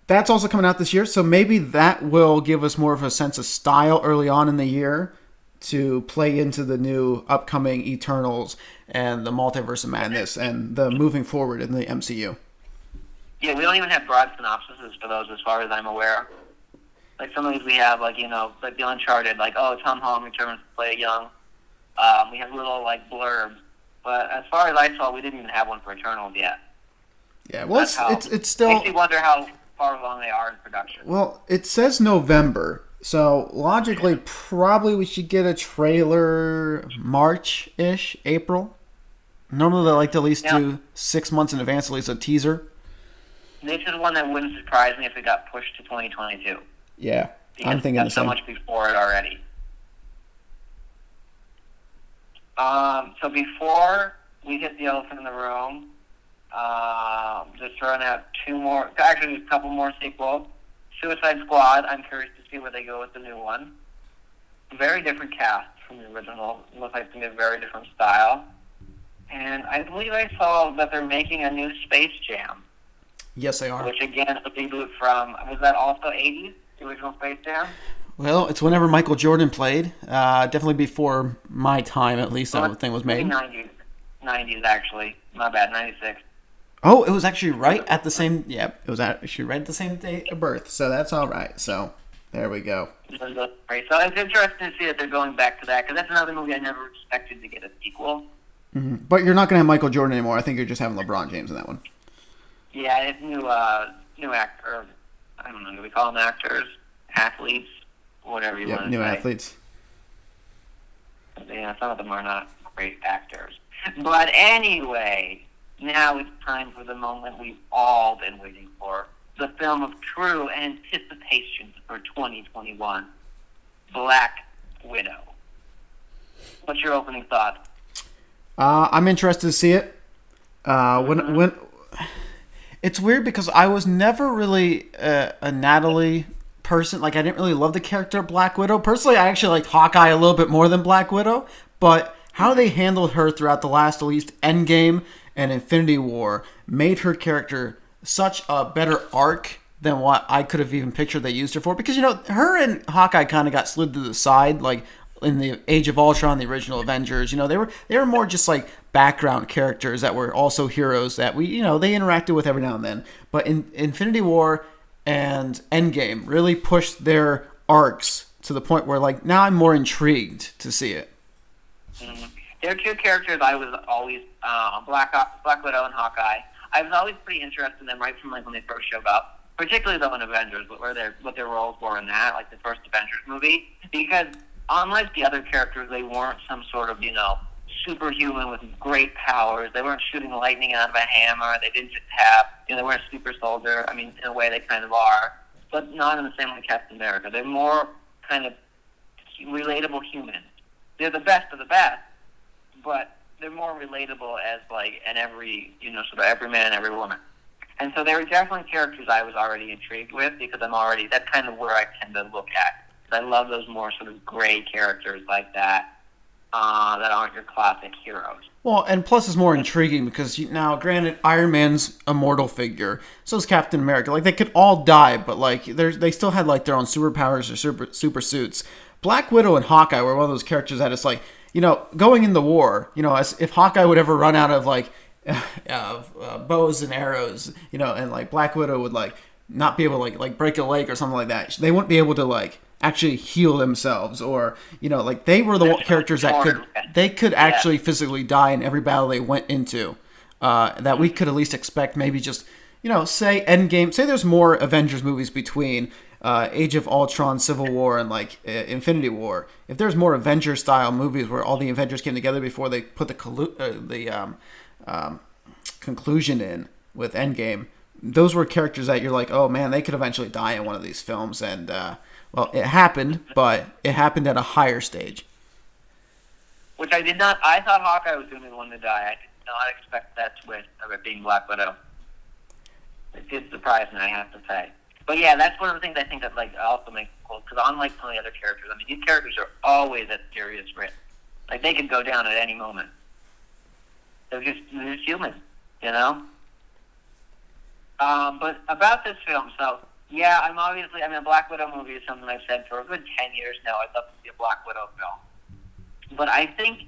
that's also coming out this year, so maybe that will give us more of a sense of style early on in the year to play into the new upcoming Eternals and the Multiverse of Madness and the moving forward in the MCU. Yeah, we don't even have broad synopses for those as far as I'm aware. Like some of these we have, like the Uncharted, like, Tom Holland returns to play a young. We have little blurbs, but as far as I saw, we didn't even have one for Eternals yet. Yeah, well, it's still makes you wonder how far along they are in production. Well, it says November, so logically, probably we should get a trailer March-ish, April. Normally, they like to at least do 6 months in advance, at least a teaser. This is one that wouldn't surprise me if it got pushed to 2022. Yeah, because I'm thinking the same. So much before it already. So before we hit the elephant in the room, just throwing out actually a couple more sequels. Suicide Squad, I'm curious to see where they go with the new one. Very different cast from the original. It looks like it's going to be a very different style. And I believe I saw that they're making a new Space Jam. Yes, they are. Which, again, is a reboot from, was that also 80s, the original Space Jam? Well, it's whenever Michael Jordan played. Definitely before my time, at least, that thing was made. 90s, actually. My bad, 96. Oh, it was actually right at the same... Yeah, it was actually right at the same date of birth, so that's all right. So, there we go. So it's interesting to see that they're going back to that, because that's another movie I never expected to get a sequel. Mm-hmm. But you're not going to have Michael Jordan anymore. I think you're just having LeBron James in that one. Yeah, it's new actor. I don't know, do we call them actors? Athletes? Whatever you want to say. New athletes. Yeah, some of them are not great actors. But anyway, now it's time for the moment we've all been waiting for. The film of true anticipation for 2021. Black Widow. What's your opening thought? I'm interested to see it. When it's weird because I was never really a Natalie person. Like I didn't really love the character of Black Widow. Personally, I actually liked Hawkeye a little bit more than Black Widow. But how they handled her throughout the last, at least, Endgame and Infinity War made her character such a better arc than what I could have even pictured they used her for. Because her and Hawkeye kind of got slid to the side, like in the Age of Ultron, the original Avengers. They were more just like background characters that were also heroes that they interacted with every now and then. But in Infinity War and Endgame really pushed their arcs to the point where like now I'm more intrigued to see it. Mm-hmm. There are two characters I was always Black Widow and Hawkeye. I was always pretty interested in them right from like when they first showed up, particularly though in Avengers, what their roles were in that, like the first Avengers movie, because unlike the other characters, they weren't some sort of superhuman with great powers. They weren't shooting lightning out of a hammer. They didn't just have they weren't a super soldier. I mean, in a way they kind of are, but not in the same way Captain America. They're more kind of relatable humans. They're the best of the best, but they're more relatable as like sort of every man, every woman. And so they were definitely characters I was already intrigued with because that's kind of where I tend to look at. I love those more sort of gray characters like that that aren't your classic heroes. Well, and plus it's more intriguing because now, granted, Iron Man's a mortal figure, so is Captain America. Like they could all die, but like they still had like their own superpowers or super suits. Black Widow and Hawkeye were one of those characters that it's like, going in the war, as if Hawkeye would ever run out of like bows and arrows, and like Black Widow would like not be able to like break a leg or something like that. They wouldn't be able to like actually heal themselves, or like they were the characters that could actually physically die in every battle they went into. That we could at least expect maybe just say Endgame, say there's more Avengers movies between Age of Ultron, Civil War, and like Infinity War. If there's more Avengers style movies where all the Avengers came together before they put the conclusion in with Endgame, those were characters that you're like, oh man, they could eventually die in one of these films. And well, it happened, but it happened at a higher stage. Which I did not. I thought Hawkeye was going to be the one to die. I did not expect that twist of it being Black Widow. It did surprise me, I have to say. But yeah, that's one of the things I think that like also makes it cool. Because unlike some of the other characters, I mean, these characters are always at serious risk. Like they could go down at any moment. They're just human, But about this film, so yeah, a Black Widow movie is something I've said for a good 10 years now. I'd love to see a Black Widow film. But I think,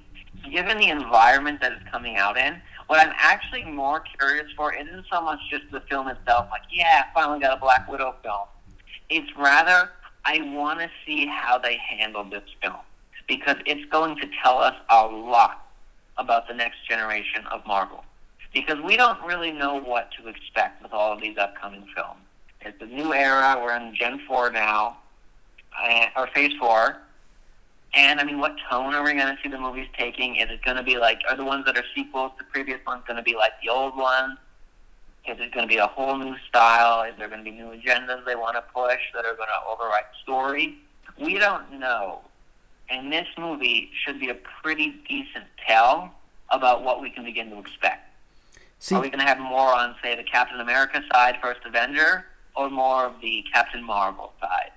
given the environment that it's coming out in, what I'm actually more curious for isn't so much just the film itself, like, yeah, finally got a Black Widow film. It's rather, I want to see how they handle this film. Because it's going to tell us a lot about the next generation of Marvel. Because we don't really know what to expect with all of these upcoming films. It's a new era. We're in Gen 4 now, or Phase 4. And, I mean, what tone are we going to see the movies taking? Is it going to be like, are the ones that are sequels to previous ones going to be like the old ones? Is it going to be a whole new style? Is there going to be new agendas they want to push that are going to overwrite the story? We don't know. And this movie should be a pretty decent tell about what we can begin to expect. Are we going to have more on, say, the Captain America side, First Avenger, or more of the Captain Marvel side?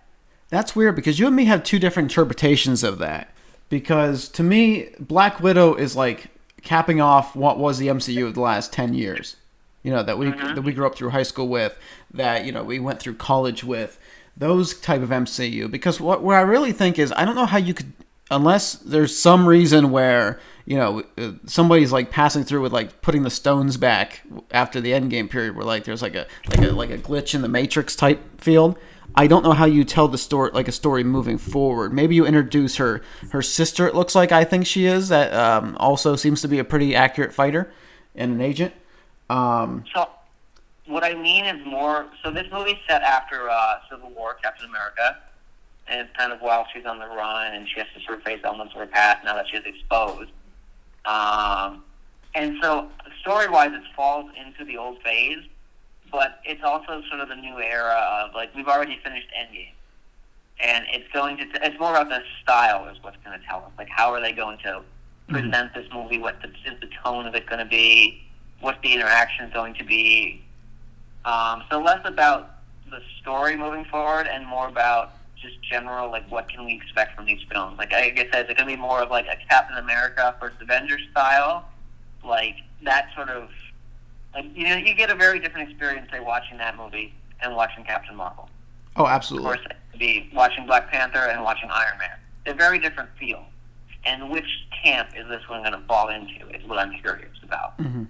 That's weird because you and me have two different interpretations of that. Because to me, Black Widow is like capping off what was the MCU of the last 10 years. That we grew up through high school with, that we went through college with, those type of MCU. Because what I really think is, I don't know how you could, unless there's some reason where somebody's like passing through with like putting the stones back after the Endgame period, where like there's like a glitch in the Matrix type field. I don't know how you tell the story, like a story moving forward. Maybe you introduce her sister. It looks like, I think she is, that also seems to be a pretty accurate fighter and an agent. So what I mean is more. So this movie's set after Civil War, Captain America, and it's kind of while she's on the run and she has to sort of face elements of her past now that she's exposed. And so story-wise, it falls into the old phase. But it's also sort of the new era of, like, we've already finished Endgame. And it's going to, it's more about the style is what's going to tell us. Like, how are they going to present this movie, what is the tone of it going to be, what the interaction is going to be. So less about the story moving forward and more about just general, like, what can we expect from these films. Like I guess, is it going to be more of like a Captain America First Avenger style, like that sort of, like, you get a very different experience, say, watching that movie and watching Captain Marvel. Oh, absolutely. Of course, it could be watching Black Panther and watching Iron Man. They're very different feel. And which camp is this one going to fall into is what I'm curious about. Mm-hmm.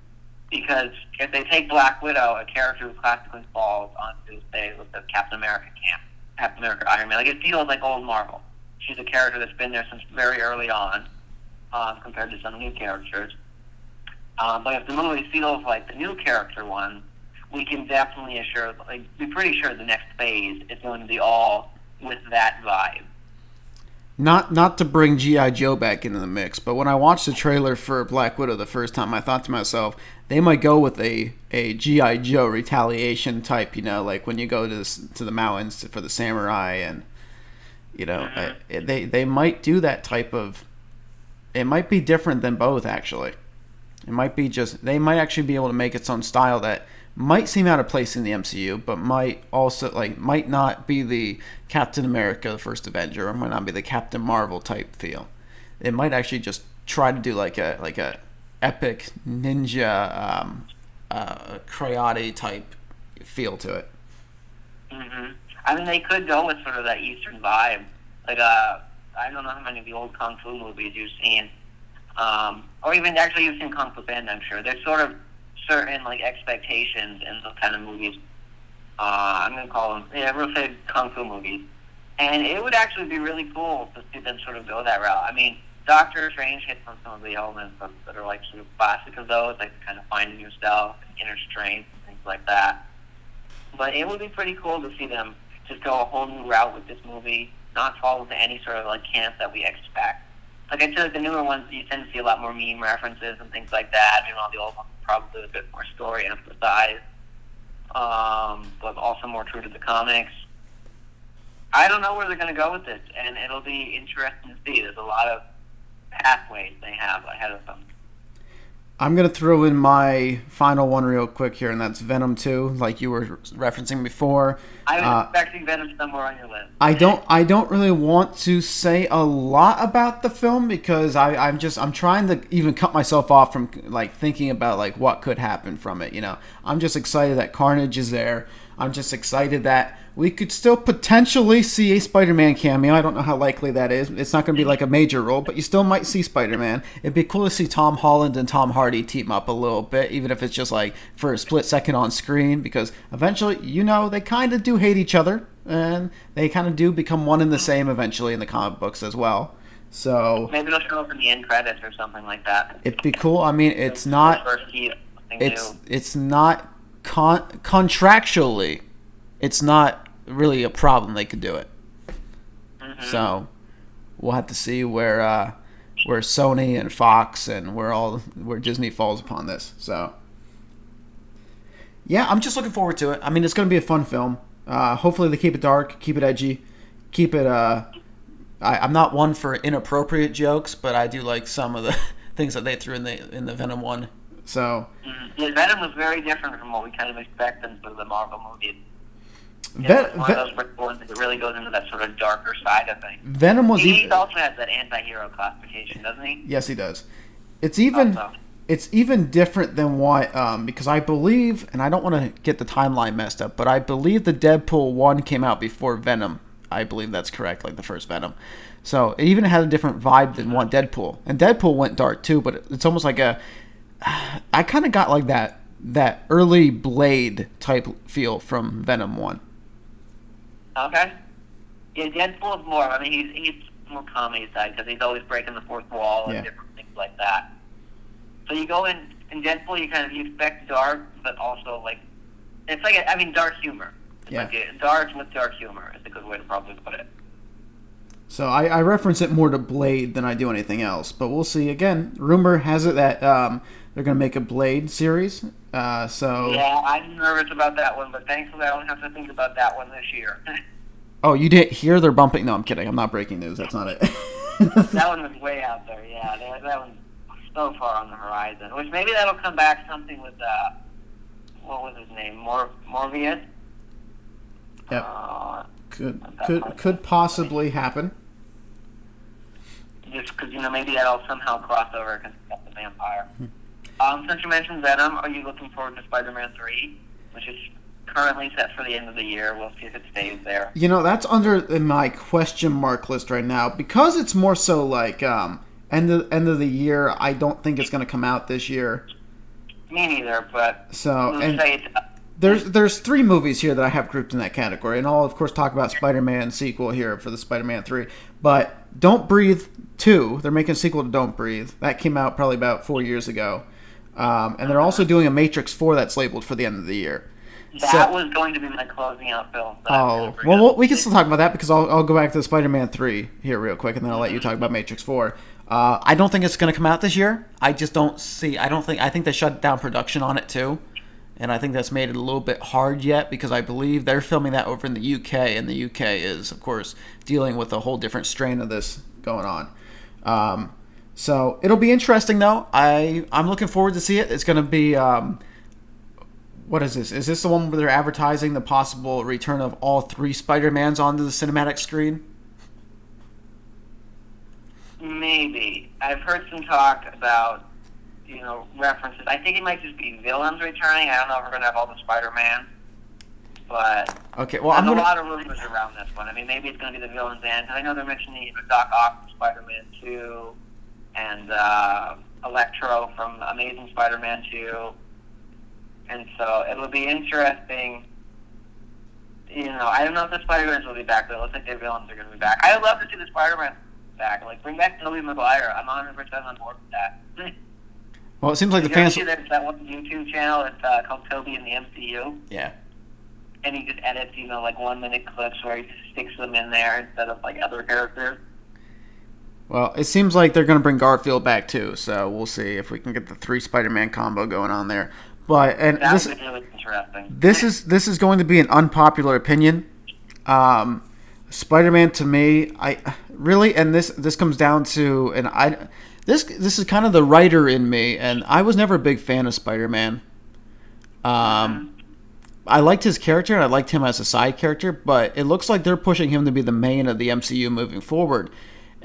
Because if they take Black Widow, a character who classically falls onto, say, with the Captain America camp, Captain America, Iron Man, like, it feels like old Marvel. She's a character that's been there since very early on, compared to some new characters. But if the movie feels like the new character one, we can definitely be pretty sure the next phase is going to be all with that vibe. Not to bring G.I. Joe back into the mix, but when I watched the trailer for Black Widow the first time, I thought to myself, they might go with a G.I. Joe retaliation type, like when you go to the mountains for the samurai, and they might do that type of. It might be different than both, actually. It might be they might actually be able to make its own style that might seem out of place in the MCU, but might also might not be the Captain America, the First Avenger, or might not be the Captain Marvel type feel. It might actually just try to do like a epic ninja karate type feel to it. Mm-hmm. I mean, they could go with sort of that Eastern vibe. Like, I don't know how many of the old Kung Fu movies you've seen. Or even, actually, you've seen Kung Fu Panda, I'm sure. There's sort of certain, like, expectations in those kind of movies. I'm going to call them, we'll say Kung Fu movies. And it would actually be really cool to see them sort of go that route. I mean, Doctor Strange hits on some of the elements that are, like, sort of classic of those, like kind of finding yourself, inner strength, things like that. But it would be pretty cool to see them just go a whole new route with this movie, not fall into any sort of, like, camp that we expect. Like, I feel like the newer ones, you tend to see a lot more meme references and things like that. The old ones probably a bit more story emphasized, but also more true to the comics. I don't know where they're going to go with this, and it'll be interesting to see. There's a lot of pathways they have ahead of them. I'm going to throw in my final one real quick here, and that's Venom 2, like you were referencing before. I was expecting Venom somewhere on your list. I don't really want to say a lot about the film because I'm trying to even cut myself off from like thinking about like what could happen from it. I'm just excited that Carnage is there. I'm just excited that we could still potentially see a Spider-Man cameo. I don't know how likely that is. It's not going to be like a major role, but you still might see Spider-Man. It'd be cool to see Tom Holland and Tom Hardy team up a little bit, even if it's just like for a split second on screen, because eventually, they kind of do hate each other, and they kind of do become one and the same eventually in the comic books as well. So maybe they'll show up in the end credits or something like that. It'd be cool. I mean, it's not contractually, it's not really a problem. They could do it. Mm-hmm. So we'll have to see where Sony and Fox and where Disney falls upon this. So yeah, I'm just looking forward to it. I mean, it's going to be a fun film. Hopefully they keep it dark, keep it edgy, keep it. I'm not one for inappropriate jokes, but I do like some of the things that they threw in the Venom one. So yeah, Venom was very different from what we kind of expect in the Marvel movies. One of those ones that really goes into that sort of darker side of things. Venom was. He also has that anti-hero classification, doesn't he? Yes, he does. It's even different than what because I believe, and I don't want to get the timeline messed up, but I believe the Deadpool 1 came out before Venom. I believe that's correct, like the first Venom. So it even had a different vibe than what Deadpool. And Deadpool went dark too, but it's almost like I kind of got like that early Blade type feel from Venom 1. Okay. Yeah, Deadpool is more. I mean, he's more comedy side because he's always breaking the fourth wall and different things like that. So you go in Deadpool, you expect dark, but also like it's like dark humor. It's like dark with dark humor is a good way to probably put it. So I reference it more to Blade than I do anything else, but we'll see. Again, rumor has it that they're going to make a Blade series. Yeah, I'm nervous about that one, but thankfully I don't have to think about that one this year. Oh, you didn't hear they're bumping? No, I'm kidding. I'm not breaking news. That's not it. That one was way out there. Yeah, that one. so far on the horizon. Which maybe that'll come back something with what was his name? Morbius. Yep. Could possibly happen. Just because, maybe that'll somehow cross over because it's got the vampire. Since you mentioned Venom, are you looking forward to Spider-Man 3, which is currently set for the end of the year? We'll see if it stays there. That's in my question mark list right now because it's more so like end of the year. I don't think it's going to come out this year. Me neither, but so there's 3 movies here that I have grouped in that category, and I'll of course talk about Spider-Man sequel here for the Spider-Man 3. But Don't Breathe 2, they're making a sequel to Don't Breathe. That came out probably about 4 years ago, and they're also doing a Matrix 4 that's labeled for the end of the year. That was going to be my closing out film. Well, we can still talk about that because I'll go back to the Spider-Man 3 here real quick, and then I'll let you talk about Matrix 4. I don't think it's going to come out this year. I think they shut down production on it too. And I think that's made it a little bit hard yet because I believe they're filming that over in the UK, and the UK is, of course, dealing with a whole different strain of this going on. So it'll be interesting, though. I'm looking forward to see it. It's going to be what is this? Is this the one where they're advertising the possible return of all 3 Spider-Mans onto the cinematic screen? Maybe. I've heard some talk about references. I think it might just be villains returning. I don't know if we're going to have all the Spider-Man, but okay. Well, there's a lot of rumors around this one. I mean, maybe it's going to be the villains, and I know they're mentioning Doc Ock from Spider-Man 2 and Electro from Amazing Spider-Man 2, and so it'll be interesting. I don't know if the Spider-Mans will be back, but it looks like their villains are going to be back. I would love to see the Spider-Man back. Like, bring back Tobey Maguire. I'm 100% on board with that. Well, it seems like the fans. There's that one YouTube channel. It's called Toby in the MCU. Yeah. And he just edits, 1-minute clips where he just sticks them in there instead of other characters. Well, it seems like they're going to bring Garfield back too, so we'll see if we can get the 3 Spider-Man combo going on there. But that would be really interesting. This is going to be an unpopular opinion. Spider-Man to me, this comes down to This is kind of the writer in me, and I was never a big fan of Spider-Man. I liked his character, and I liked him as a side character, but it looks like they're pushing him to be the main of the MCU moving forward.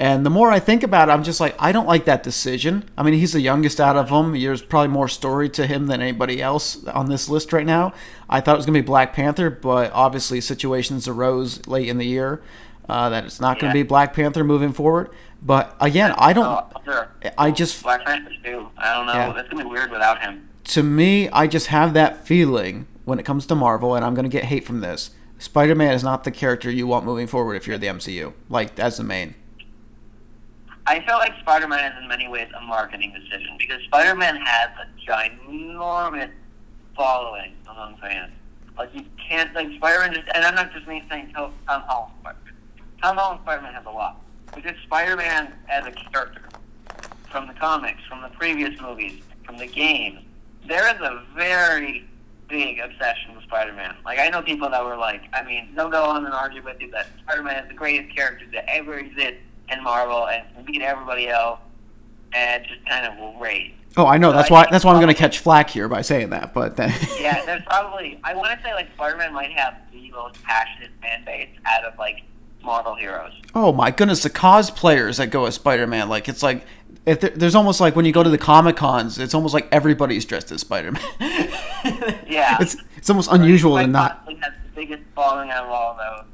And the more I think about it, I'm just like, I don't like that decision. I mean, he's the youngest out of them. There's probably more story to him than anybody else on this list right now. I thought it was going to be Black Panther, but obviously situations arose late in the year that it's not going to be Black Panther moving forward. But again, I don't. I just Black Panther too. I don't know. Yeah. That's gonna be weird without him. To me, I just have that feeling when it comes to Marvel, and I'm gonna get hate from this. Spider-Man is not the character you want moving forward if you're the MCU, as the main. I feel like Spider-Man is in many ways a marketing decision because Spider-Man has a ginormous following among fans. You can't Spider-Man just, and I'm not just saying Tom Holland Spider-Man. Tom Holland Spider-Man has a lot. But just Spider-Man as a character, from the comics, from the previous movies, from the games, there is a very big obsession with Spider-Man. I know people that were they'll go on and argue with you that Spider-Man is the greatest character to ever exist in Marvel and can beat everybody else, and just kind of will rate. Oh, I know. That's why I'm going to catch flack here by saying that. But then yeah, there's probably. I want to say Spider-Man might have the most passionate fan base out of Marvel heroes. Oh my goodness, the cosplayers that go as Spider-Man, there's almost when you go to the Comic-Cons, it's almost like everybody's dressed as Spider-Man. Yeah. It's almost unusual to not. Has the biggest following out of all of those.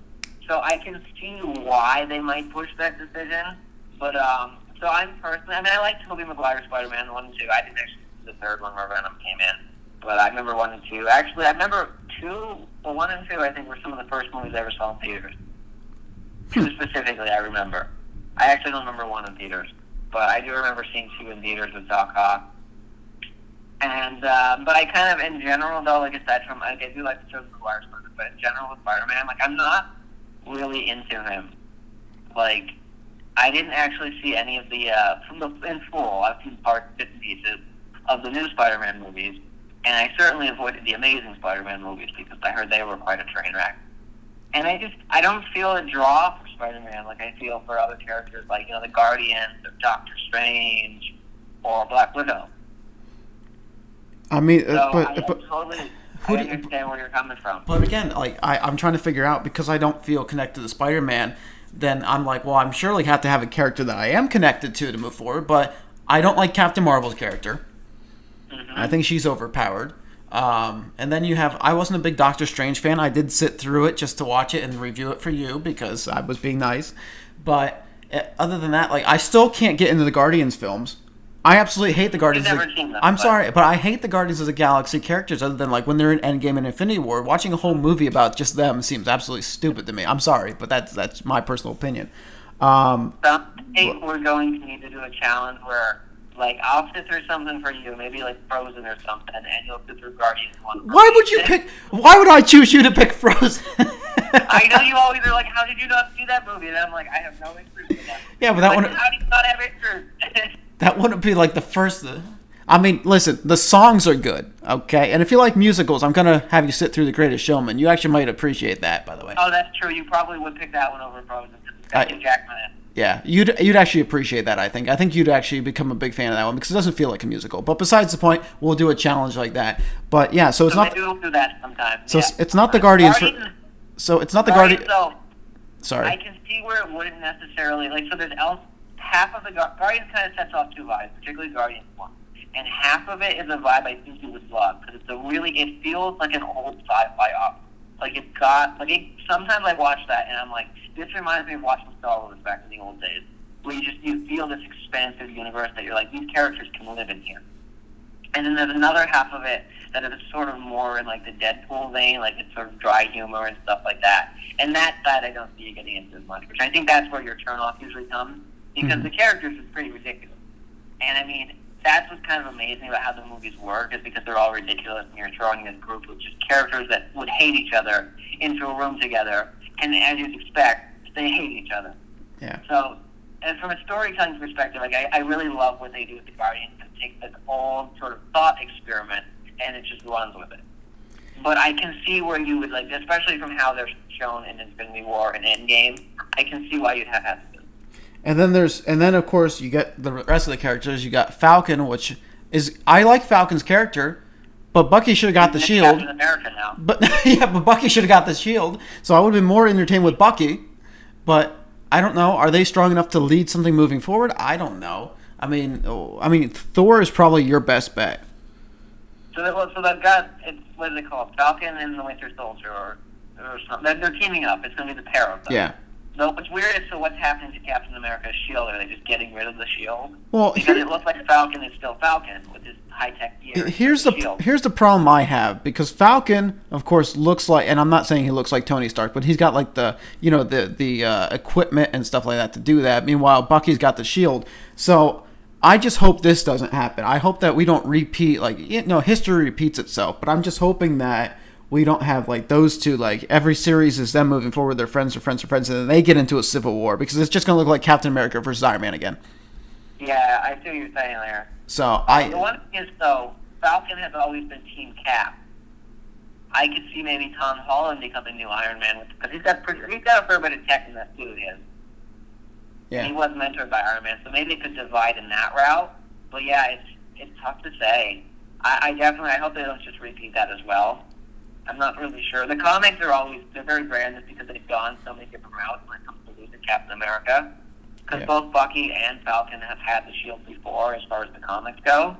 So I can see why they might push that decision, but so I'm personally, I like Tobey Maguire's Spider-Man 1 and 2. I didn't actually see the third one where Venom came in, but I remember 1 and 2. Actually, I remember 1 and 2 I think were some of the first movies I ever saw in theaters. 2 specifically, I remember. I actually don't remember 1 in theaters, but I do remember seeing 2 in theaters with Doc Ock. And but I kind of, in general, though, aside from, I do like the Tobey Maguire Spider-Man, but in general with Spider-Man, I'm not really into him. I didn't actually see any of the in full. I've seen bits and pieces of the new Spider-Man movies, and I certainly avoided the Amazing Spider-Man movies because I heard they were quite a train wreck. And I don't feel a draw for Spider-Man like I feel for other characters the Guardians or Doctor Strange or Black Widow. I mean, So I but totally who I do you- understand where you're coming from. But again, like I'm trying to figure out, because I don't feel connected to Spider-Man, then I'm like, well, I'm surely have to have a character that I am connected to move forward. But I don't like Captain Marvel's character. Mm-hmm. I think she's overpowered. And then you have, I wasn't a big Doctor Strange fan. I did sit through it just to watch it and review it for you because I was being nice. But other than that, like I still can't get into the Guardians films. I absolutely hate the Guardians. You've never seen them, I'm but- sorry, but I hate the Guardians of the Galaxy characters. Other than like when they're in Endgame and Infinity War, watching a whole movie about just them seems absolutely stupid to me. I'm sorry, but that's my personal opinion. So I think we're going to need to do a challenge where, like, I'll sit through something for you, maybe like Frozen or something, and you'll sit through Guardians one. Why would you pick? Why would I choose you to pick Frozen? I know you always are like, how did you not see that movie? And I'm like, I have no interest in that. Yeah, but that Like, wouldn't how do you not have interest? that wouldn't be like the first. I mean, listen, the songs are good, okay? And if you like musicals, I'm gonna have you sit through The Greatest Showman. You actually might appreciate that, by the way. Oh, that's true. You probably would pick that one over Frozen. It's got Hugh Jackman in it. Yeah, you'd actually appreciate that. I think you'd actually become a big fan of that one because it doesn't feel like a musical. But besides the point, we'll do a challenge like that. But yeah, so it's So not. maybe we'll do that sometime. So Yeah. it's not the Guardians. So it's not the Guardians. So I Sorry. can see where it wouldn't necessarily like. So there's half of the Guardians kind of sets off two vibes, particularly Guardians 1, and half of it is a vibe I think you would love because it's a really. It feels like an old sci-fi opera. Like it's got like it, sometimes I watch that and I'm like, this reminds me of watching Star Wars back in the old days, where you feel this expansive universe that you're like, these characters can live in here. And then there's another half of it that is sort of more in like the Deadpool vein, like it's sort of dry humor and stuff like that. And that side I don't see you getting into as much, which I think that's where your turnoff usually comes because the characters is pretty ridiculous. And I mean, that's what's kind of amazing about how the movies work is because they're all ridiculous and you're throwing this group of just characters that would hate each other into a room together, and as you'd expect, they hate each other. Yeah. So, and from a storytelling perspective, like I really love what they do with the Guardians and take this old sort of thought experiment and it just runs with it. But I can see where you would like, especially from how they're shown in Infinity War and Endgame, I can see why you'd have hesitance. And then of course you get the rest of the characters. You got Falcon, which is I like Falcon's character, but Bucky should have got the shield. Captain America now. But yeah, but Bucky should have got the shield. So I would have been more entertained with Bucky. But I don't know. Are they strong enough to lead something moving forward? I don't know. I mean, Thor is probably your best bet. So they've got it's what do they call it? Falcon and the Winter Soldier or something. They're teaming up. It's going to be the pair of them. Yeah. No, what's weird is so what's happening to Captain America's shield? Are they just getting rid of the shield? Well, because it looks like Falcon is still Falcon with his high-tech gear. Here's shield. the problem I have, because Falcon, of course, looks like, and I'm not saying he looks like Tony Stark, but he's got like the equipment and stuff like that to do that. Meanwhile, Bucky's got the shield. So I just hope this doesn't happen. I hope that we don't repeat history repeats itself. But I'm just hoping that we don't have like those two, like every series is them moving forward, they're friends, and then they get into a civil war because it's just gonna look like Captain America versus Iron Man again. Yeah, I see what you're saying there. So the one thing is though, Falcon has always been Team Cap. I could see maybe Tom Holland becoming new Iron Man because he's got a fair bit of tech in that suit. Yeah. He was mentored by Iron Man, so maybe it could divide in that route. But yeah, it's tough to say. I hope they don't just repeat that as well. I'm not really sure. The comics they're very brand just because they've gone so many different routes when it comes to losing Captain America. Because both Bucky and Falcon have had the shield before as far as the comics go.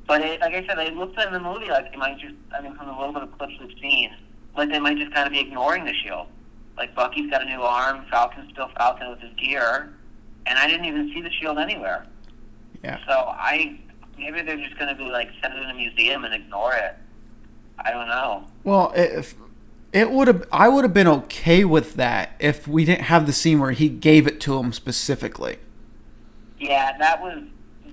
But like I said, it looks like in the movie like they might just, from the little bit of clips we've seen, like they might just kind of be ignoring the shield. Like Bucky's got a new arm, Falcon's still Falcon with his gear, and I didn't even see the shield anywhere. Yeah. So maybe they're just going to be like set it in a museum and ignore it. I don't know. Well, I would have been okay with that if we didn't have the scene where he gave it to him specifically. Yeah, it was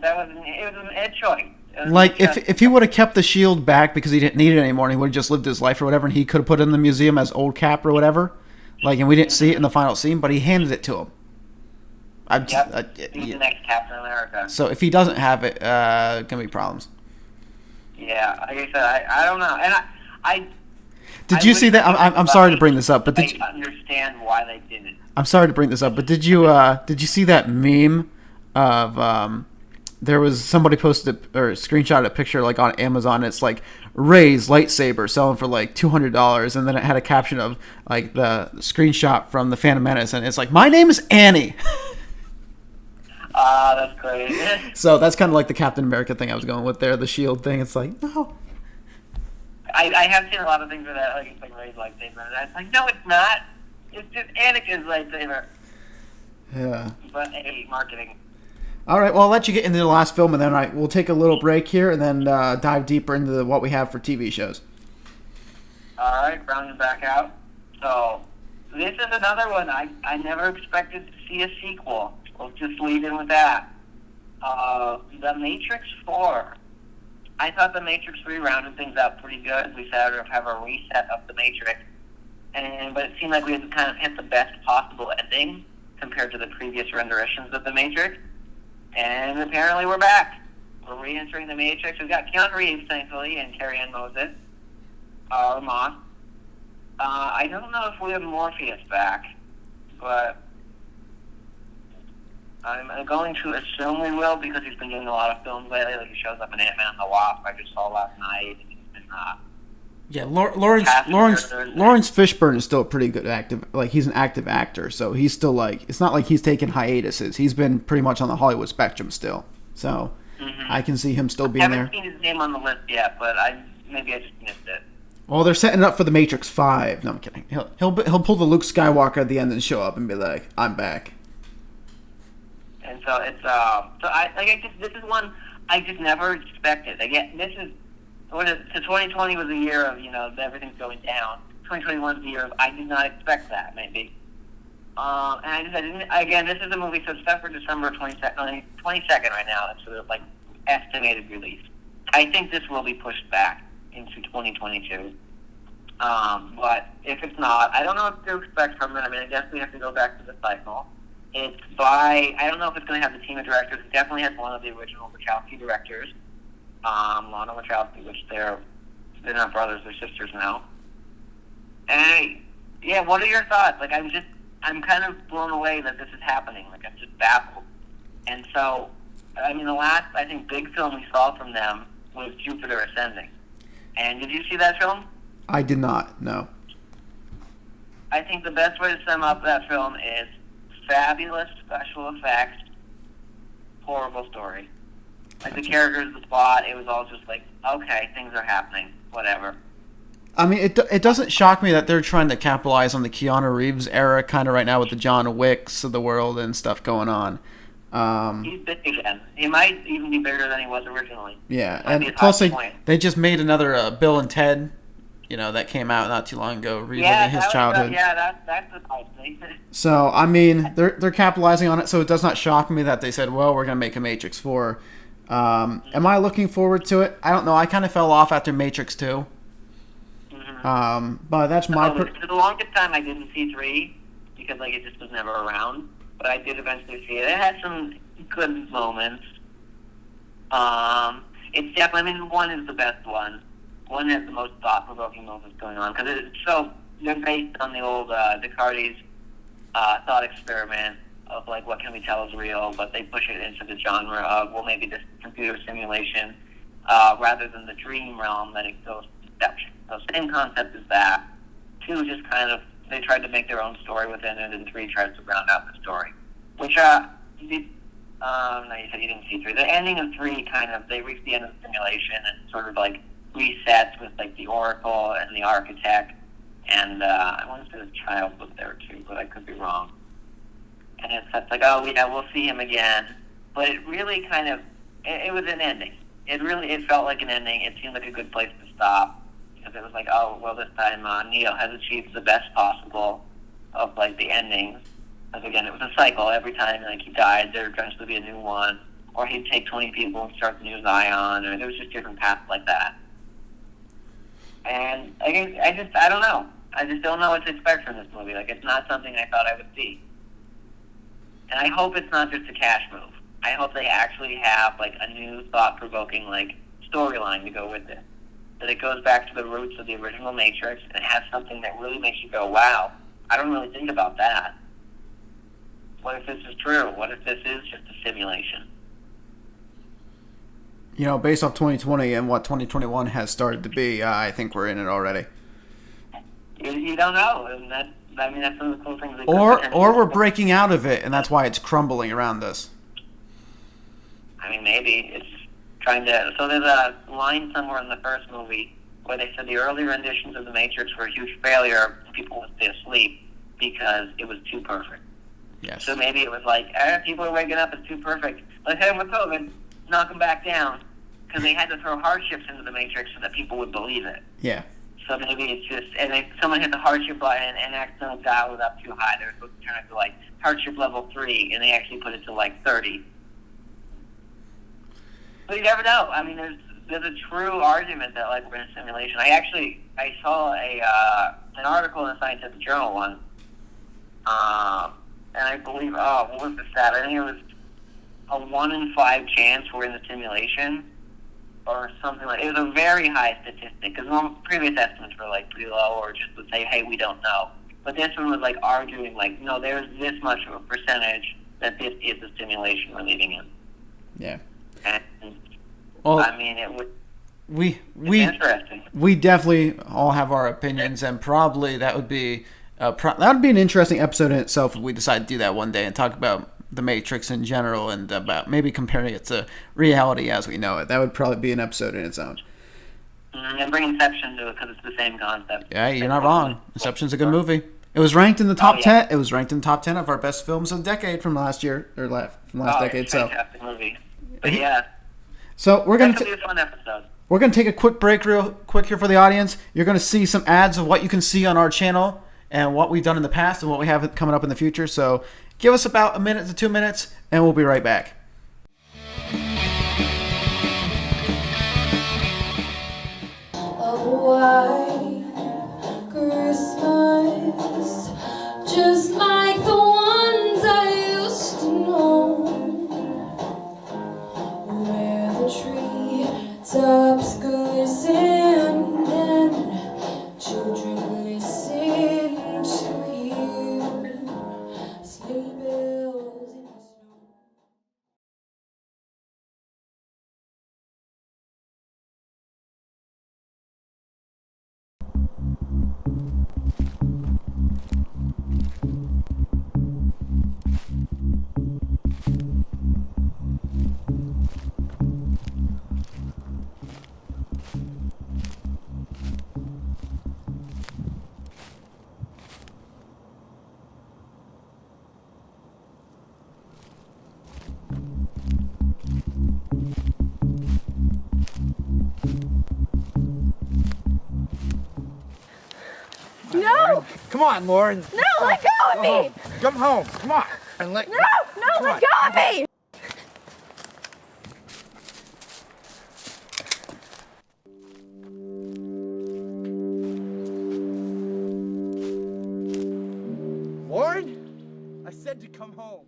a choice. Like if he would have kept the shield back because he didn't need it anymore and he would have just lived his life or whatever, and he could have put it in the museum as old Cap or whatever, and we didn't see it in the final scene, but he handed it to him. He's the next Captain America. So if he doesn't have it, gonna be problems. Yeah, like I said, I don't know, and Did you see that? I'm sorry to bring this up, but did you understand why they didn't? I'm sorry to bring this up, but did you see that meme of there was somebody posted or screenshot a picture like on Amazon. It's like Rey's lightsaber selling for like $200, and then it had a caption of like the screenshot from the Phantom Menace, and it's like, "My name is Annie." That's great. So that's kind of like the Captain America thing I was going with there, the shield thing. It's like, no. I have seen a lot of things where that, like, it's like Rey's lightsaber, and it's like, no, it's not. It's just Anakin's lightsaber. Yeah. But hey, marketing. All right, well, I'll let you get into the last film, and then we'll take a little break here and then dive deeper into what we have for TV shows. All right, rounding back out. So, this is another one I never expected to see a sequel. We'll just lead in with that. The Matrix 4. I thought The Matrix 3 rounded things out pretty good. We said we'd have a reset of The Matrix. But it seemed like we had kind of hit the best possible ending compared to the previous renditions of The Matrix. And apparently we're back. We're re-entering The Matrix. We've got Keanu Reeves, thankfully, and Carrie-Anne Moses. Or Moss. I don't know if we have Morpheus back, but I'm going to assume we will because he's been doing a lot of films lately. Like, he shows up in Ant-Man and the Wasp I just saw last night. And he's been yeah, Lawrence Fishburne is still a pretty good active. Like, he's an active actor, so he's still like, it's not like he's taken hiatuses. He's been pretty much on the Hollywood spectrum still. So I can see him still being there. I haven't seen his name on the list yet, but maybe I just missed it. Well, they're setting it up for The Matrix 5. No, I'm kidding. He'll pull the Luke Skywalker at the end and show up and be like, "I'm back." And so it's this is one I just never expected. Again, this is so 2020 was a year of everything's going down. 2021 is the year of I did not expect that maybe. And I didn't. Again, this is a movie so it's set for December 22nd right now. That's sort of like estimated release. I think this will be pushed back into 2022. But if it's not, I don't know what to expect from it. I mean, I guess we have to go back to the cycle. It's by, I don't know if it's going to have the team of directors. It definitely has one of the original Wachowski directors, Lana Wachowski, which they're not brothers, they're sisters now. And yeah, what are your thoughts? Like, I'm kind of blown away that this is happening. Like, I'm just baffled. And so, I mean, the last, I think, big film we saw from them was Jupiter Ascending. And did you see that film? I did not, no. I think the best way to sum up that film is fabulous special effects, horrible story. Like, the characters, the plot, it was all just like, okay, things are happening, whatever. I mean, it doesn't shock me that they're trying to capitalize on the Keanu Reeves era kind of right now with the John Wicks of the world and stuff going on. He's big again. He might even be bigger than he was originally. Yeah, and plus they just made another Bill and Ted, that came out not too long ago, reliving his childhood. That's the type thing. So, I mean, they're capitalizing on it, so it does not shock me that they said, well, we're going to make a Matrix 4. Am I looking forward to it? I don't know. I kind of fell off after Matrix 2. But that's my... For the longest time, I didn't see 3 because, it just was never around. But I did eventually see it. It had some good moments. It's definitely, 1 is the best one. 1 has the most thought-provoking moments going on because they're based on the old Descartes' thought experiment of what can we tell is real, but they push it into the genre of, well, maybe this computer simulation rather than the dream realm that it goes to deception. So same concept as that. 2 just kind of, they tried to make their own story within it, and 3 tried to round out the story. Which, no, you said you didn't see 3. The ending of 3 kind of, they reached the end of the simulation and sort of resets with the Oracle and the Architect, and I want to say the child was there too, but I could be wrong. And it's oh yeah, we'll see him again. But it really kind of, it was an ending. It felt like an ending. It seemed like a good place to stop. Because it was oh, well, this time Neo has achieved the best possible of the endings. Because again, it was a cycle. Every time he died, there'd eventually be a new one. Or he'd take 20 people and start the new Zion. Or there was just different paths like that. And I don't know. I just don't know what to expect from this movie. It's not something I thought I would see. And I hope it's not just a cash move. I hope they actually have a new thought-provoking storyline to go with it. That it goes back to the roots of the original Matrix and it has something that really makes you go, wow, I don't really think about that. What if this is true? What if this is just a simulation? Based off 2020 and what 2021 has started to be, I think we're in it already. You don't know, and that's one of the cool things. Or we're breaking out of it, and that's why it's crumbling around us. I mean, maybe it's trying to. So there's a line somewhere in the first movie where they said the early renditions of The Matrix were a huge failure, and people would stay asleep because it was too perfect. Yes. So maybe it was like, people are waking up, it's too perfect. Let's hit them with COVID, knock them back down, because they had to throw hardships into The Matrix so that people would believe it. Yeah. So maybe it's just, and if someone hit the hardship button and accidentally dialed it up too high, they were supposed to turn it to like hardship level 3, and they actually put it to like 30. But you never know. I mean, there's a true argument that like we're in a simulation. I saw an article in a scientific journal once, and I believe, what was the stat? I think it was a 1 in 5 chance we're in the simulation. Or something like it was a very high statistic because previous estimates were like pretty low, or just would say, "Hey, we don't know." But this one was like arguing, like, "No, there's this much of a percentage that this is a simulation we're living in." Yeah. And well, I mean, it would. We interesting. We definitely all have our opinions, and probably that would be an interesting episode in itself if we decide to do that one day and talk about the Matrix in general and about maybe comparing it to reality as we know it. That would probably be an episode in its own. And bring Inception to it because it's the same concept. Yeah, you're not wrong. Inception's a good movie. It was ranked in the top 10. It was ranked in the top 10 of our best films of the decade from last year or from last decade. It's a fantastic movie. But yeah. So we're gonna be a fun episode. We're gonna take a quick break, real quick here for the audience. You're gonna see some ads of what you can see on our channel and what we've done in the past and what we have coming up in the future. So give us about a minute to 2 minutes, and we'll be right back. White Christmas, just like the ones I used to know, where the tree tops glisten and children listen to hear sleigh bells in the snow. No! Come on, Lauren. No, let go of me! Come home. Come on. And No, let go of me! Lauren, I said to come home.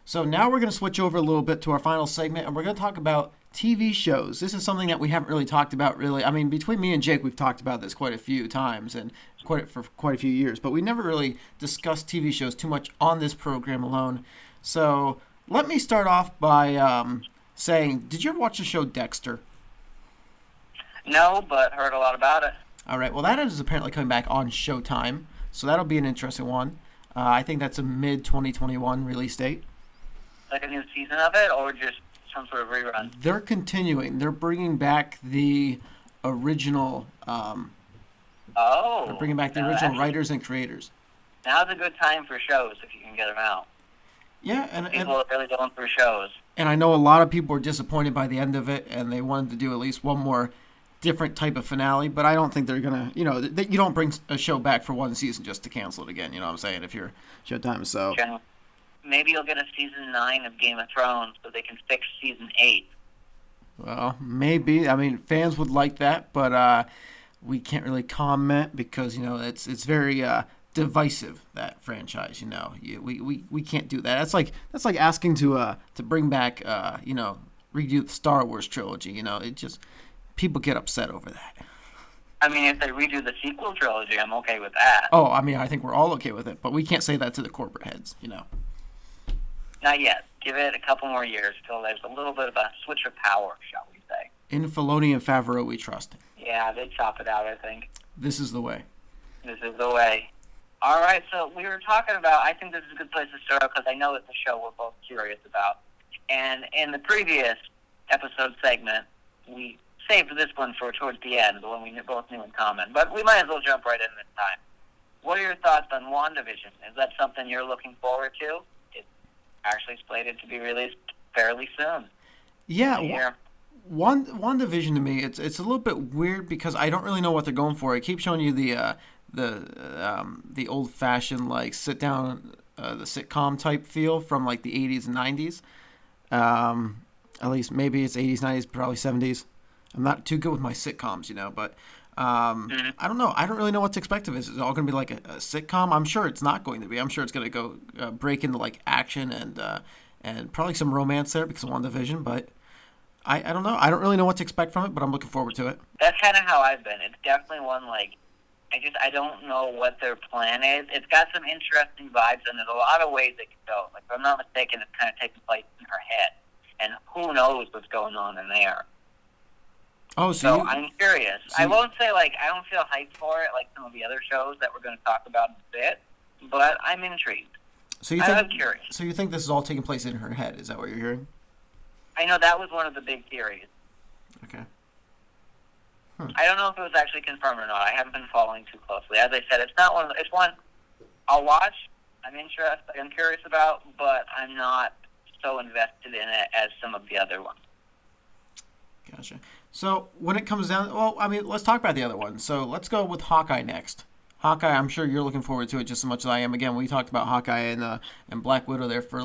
So now we're going to switch over a little bit to our final segment, and we're going to talk about TV shows. This is something that we haven't really talked about, really. I mean, between me and Jake, we've talked about this quite a few times and for quite a few years, but we never really discussed TV shows too much on this program alone. So let me start off by saying, did you ever watch the show Dexter? No, but heard a lot about it. All right. Well, that is apparently coming back on Showtime, so that'll be an interesting one. I think that's a mid-2021 release date. Like a new season of it, or just some sort of rerun? They're continuing. They're bringing back the original. They're bringing back the original writers and creators. Now's a good time for shows if you can get them out. Yeah, and People are really going for shows. And I know a lot of people were disappointed by the end of it, and they wanted to do at least one more different type of finale. But I don't think they're gonna. You don't bring a show back for one season just to cancel it again. You know what I'm saying? If you're Showtime, so. Maybe you'll get a season 9 of Game of Thrones so they can fix season 8. Well, maybe. I mean, fans would like that, but we can't really comment because it's very divisive, that franchise. We can't do that. That's like asking to bring back redo the Star Wars trilogy. It just people get upset over that. I mean, if they redo the sequel trilogy, I'm okay with that. Oh, I mean, I think we're all okay with it, but we can't say that to the corporate heads, you know. Not yet. Give it a couple more years till there's a little bit of a switch of power, shall we say. In Filoni and Favreau, we trust. Yeah, they chop it out, I think. This is the way. This is the way. All right, so we were talking about, I think this is a good place to start because I know it's a show we're both curious about. And in the previous episode segment, we saved this one for towards the end, the one we both knew in common. But we might as well jump right in this time. What are your thoughts on WandaVision? Is that something you're looking forward to? It's actually slated to be released fairly soon. Yeah, WandaVision to me, it's a little bit weird because I don't really know what they're going for. It keeps showing you the old fashioned like sit down the sitcom type feel from like the 80s and 90s. At least maybe it's 80s, 90s, probably 70s. I'm not too good with my sitcoms, you know, but I don't know. I don't really know what to expect of it. Is it all going to be like a sitcom? I'm sure it's not going to be. I'm sure it's going to go break into like action and probably some romance there because of WandaVision, but I don't know. I don't really know what to expect from it, but I'm looking forward to it. That's kind of how I've been. It's definitely one like, I don't know what their plan is. It's got some interesting vibes, and there's a lot of ways it could go. Like, if I'm not mistaken, it's kind of taking place in her head, and who knows what's going on in there. Oh, So I'm curious. I won't say, like, I don't feel hyped for it like some of the other shows that we're going to talk about in a bit, but I'm intrigued. I'm curious. So you think this is all taking place in her head? Is that what you're hearing? I know that was one of the big theories. Okay. I don't know if it was actually confirmed or not. I haven't been following too closely. As I said, it's not one. It's one I'll watch. I'm interested. I'm curious about, but I'm not so invested in it as some of the other ones. Gotcha. So when it comes down, well, I mean, let's talk about the other one. So let's go with Hawkeye next. Hawkeye, I'm sure you're looking forward to it just as much as I am. Again, we talked about Hawkeye and Black Widow there for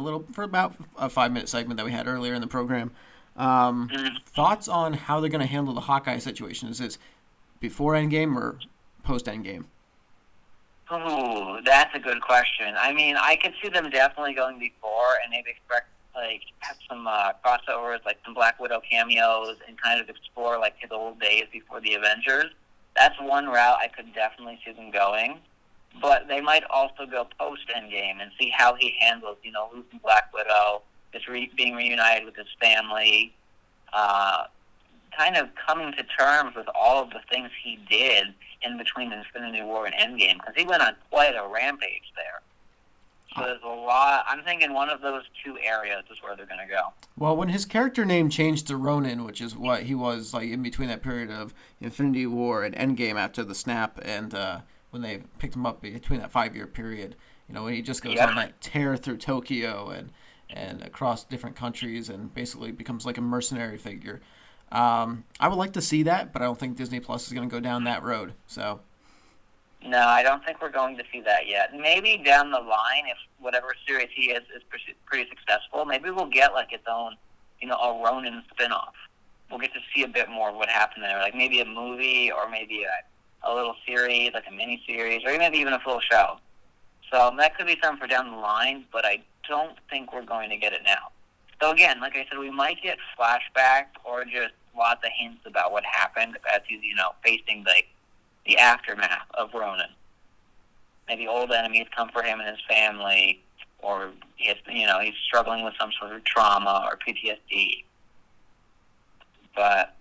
about a 5-minute segment that we had earlier in the program. Thoughts on how they're going to handle the Hawkeye situation? Is this before Endgame or post Endgame? Ooh, that's a good question. I mean, I could see them definitely going before, and maybe expect have some crossovers, like some Black Widow cameos, and kind of explore like his old days before the Avengers. That's one route I could definitely see them going. But they might also go post Endgame and see how he handles, losing Black Widow, just being reunited with his family, kind of coming to terms with all of the things he did in between Infinity War and Endgame, because he went on quite a rampage there. So there's a lot. I'm thinking one of those two areas is where they're going to go. Well, when his character name changed to Ronin, which is what he was like in between that period of Infinity War and Endgame after the snap, and when they picked him up between that 5-year period, when he just goes on that tear through Tokyo and across different countries and basically becomes like a mercenary figure. I would like to see that, but I don't think Disney Plus is going to go down that road. So. No, I don't think we're going to see that yet. Maybe down the line, if whatever series he is pretty successful, maybe we'll get like its own, a Ronin spinoff. We'll get to see a bit more of what happened there, like maybe a movie or maybe a little series, like a mini series, or maybe even a full show. So that could be something for down the line, but I don't think we're going to get it now. So again, like I said, we might get flashbacks or just lots of hints about what happened as he's, facing the aftermath of Ronin. Maybe old enemies come for him and his family, or he's struggling with some sort of trauma or PTSD. But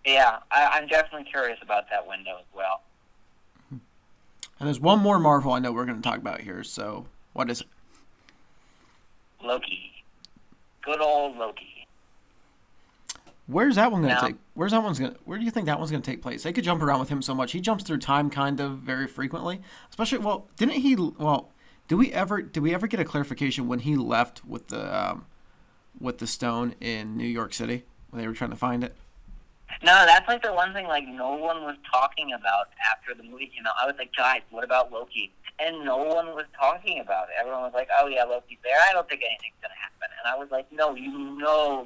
yeah, I'm definitely curious about that window as well. And there's one more Marvel I know we're going to talk about here. So what is it? Loki. Good old Loki. Where's that one going to take? Where do you think that one's going to take place? They could jump around with him so much. He jumps through time kind of very frequently. Especially, did we ever get a clarification when he left with the stone in New York City when they were trying to find it? No, that's like the one thing like no one was talking about after the movie came out. I was like, guys, what about Loki? And no one was talking about it. Everyone was like, oh yeah, Loki's there. I don't think anything's going to happen. And I was like, no,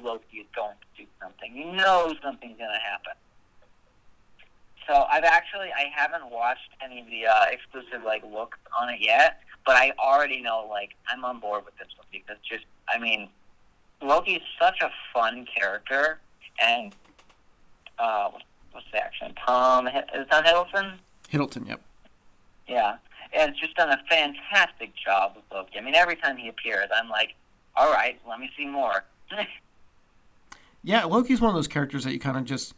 Loki is going to do something. Something's going to happen. So I haven't watched any of the exclusive looks on it yet, but I already know I'm on board with this one because Loki's such a fun character, and what's the action? Is it Tom Hiddleston? Hiddleston, yep. Yeah. And it's just done a fantastic job with Loki. I mean, every time he appears, I'm like, all right, let me see more. Yeah, Loki's one of those characters that you kind of just,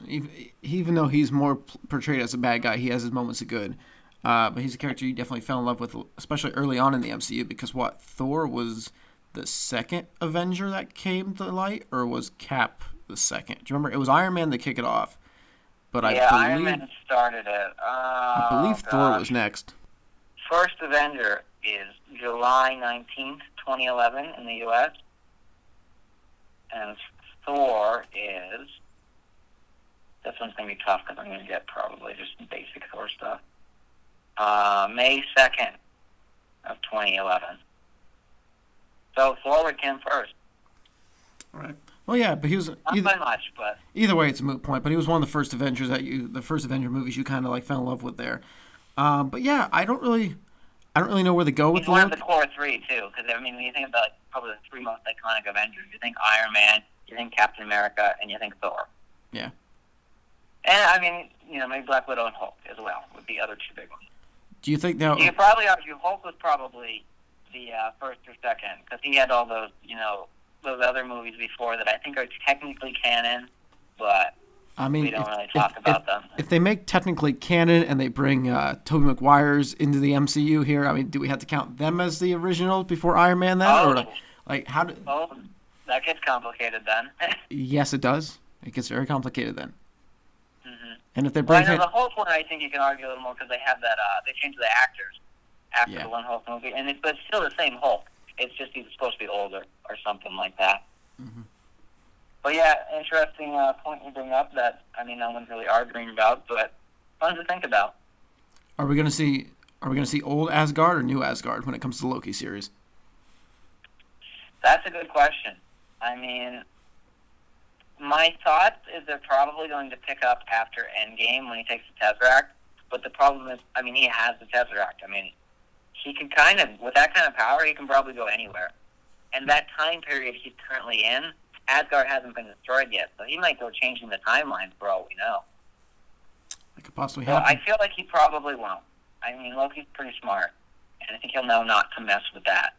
even though he's more portrayed as a bad guy, he has his moments of good. But he's a character you definitely fell in love with, especially early on in the MCU, because Thor was the second Avenger that came to light, or was Cap the second? Do you remember? It was Iron Man to kick it off. But Iron Man started it. I believe Thor was next. First Avenger is July 19th, 2011 in the U.S. And Thor is... This one's going to be tough because I'm going to get probably just basic Thor stuff. May 2nd of 2011. So Thor came first. All right. Well, yeah, but he was... Not by much, but... Either way, it's a moot point, but he was one of the first Avengers the first Avenger movies you kind of like fell in love with there. But yeah, I don't really know where to go with He's one of the core three, too, because, I mean, when you think about probably the three most iconic Avengers, you think Iron Man, you think Captain America, and you think Thor. Yeah. And, I mean, maybe Black Widow and Hulk as well would be other two big ones. Do you think now... You could probably argue Hulk was probably the first or second, because he had all those, those other movies before that I think are technically canon, but I mean, we don't really talk about them. If they make technically canon and they bring Tobey Maguire's into the MCU here, I mean, do we have to count them as the original before Iron Man then? Oh. Or how do... Oh, that gets complicated then. Yes, it does. It gets very complicated then. Mm-hmm. And if they bring... Well, the Hulk one, I think you can argue a little more because they have that, they changed the actors after the one Hulk movie, but it's still the same Hulk. It's just he's supposed to be older or something like that. Mm-hmm. But yeah, interesting point you bring up that, I mean, no one's really arguing about, but fun to think about. Are we gonna see old Asgard or new Asgard when it comes to the Loki series? That's a good question. I mean, my thought is they're probably going to pick up after Endgame when he takes the Tesseract, but the problem is, I mean, he has the Tesseract. I mean, he can kind of, with that kind of power, he can probably go anywhere. And that time period he's currently in, Asgard hasn't been destroyed yet, so he might go changing the timeline for all we know. That could possibly So happen. I feel like he probably won't. I mean, Loki's pretty smart, and I think he'll know not to mess with that.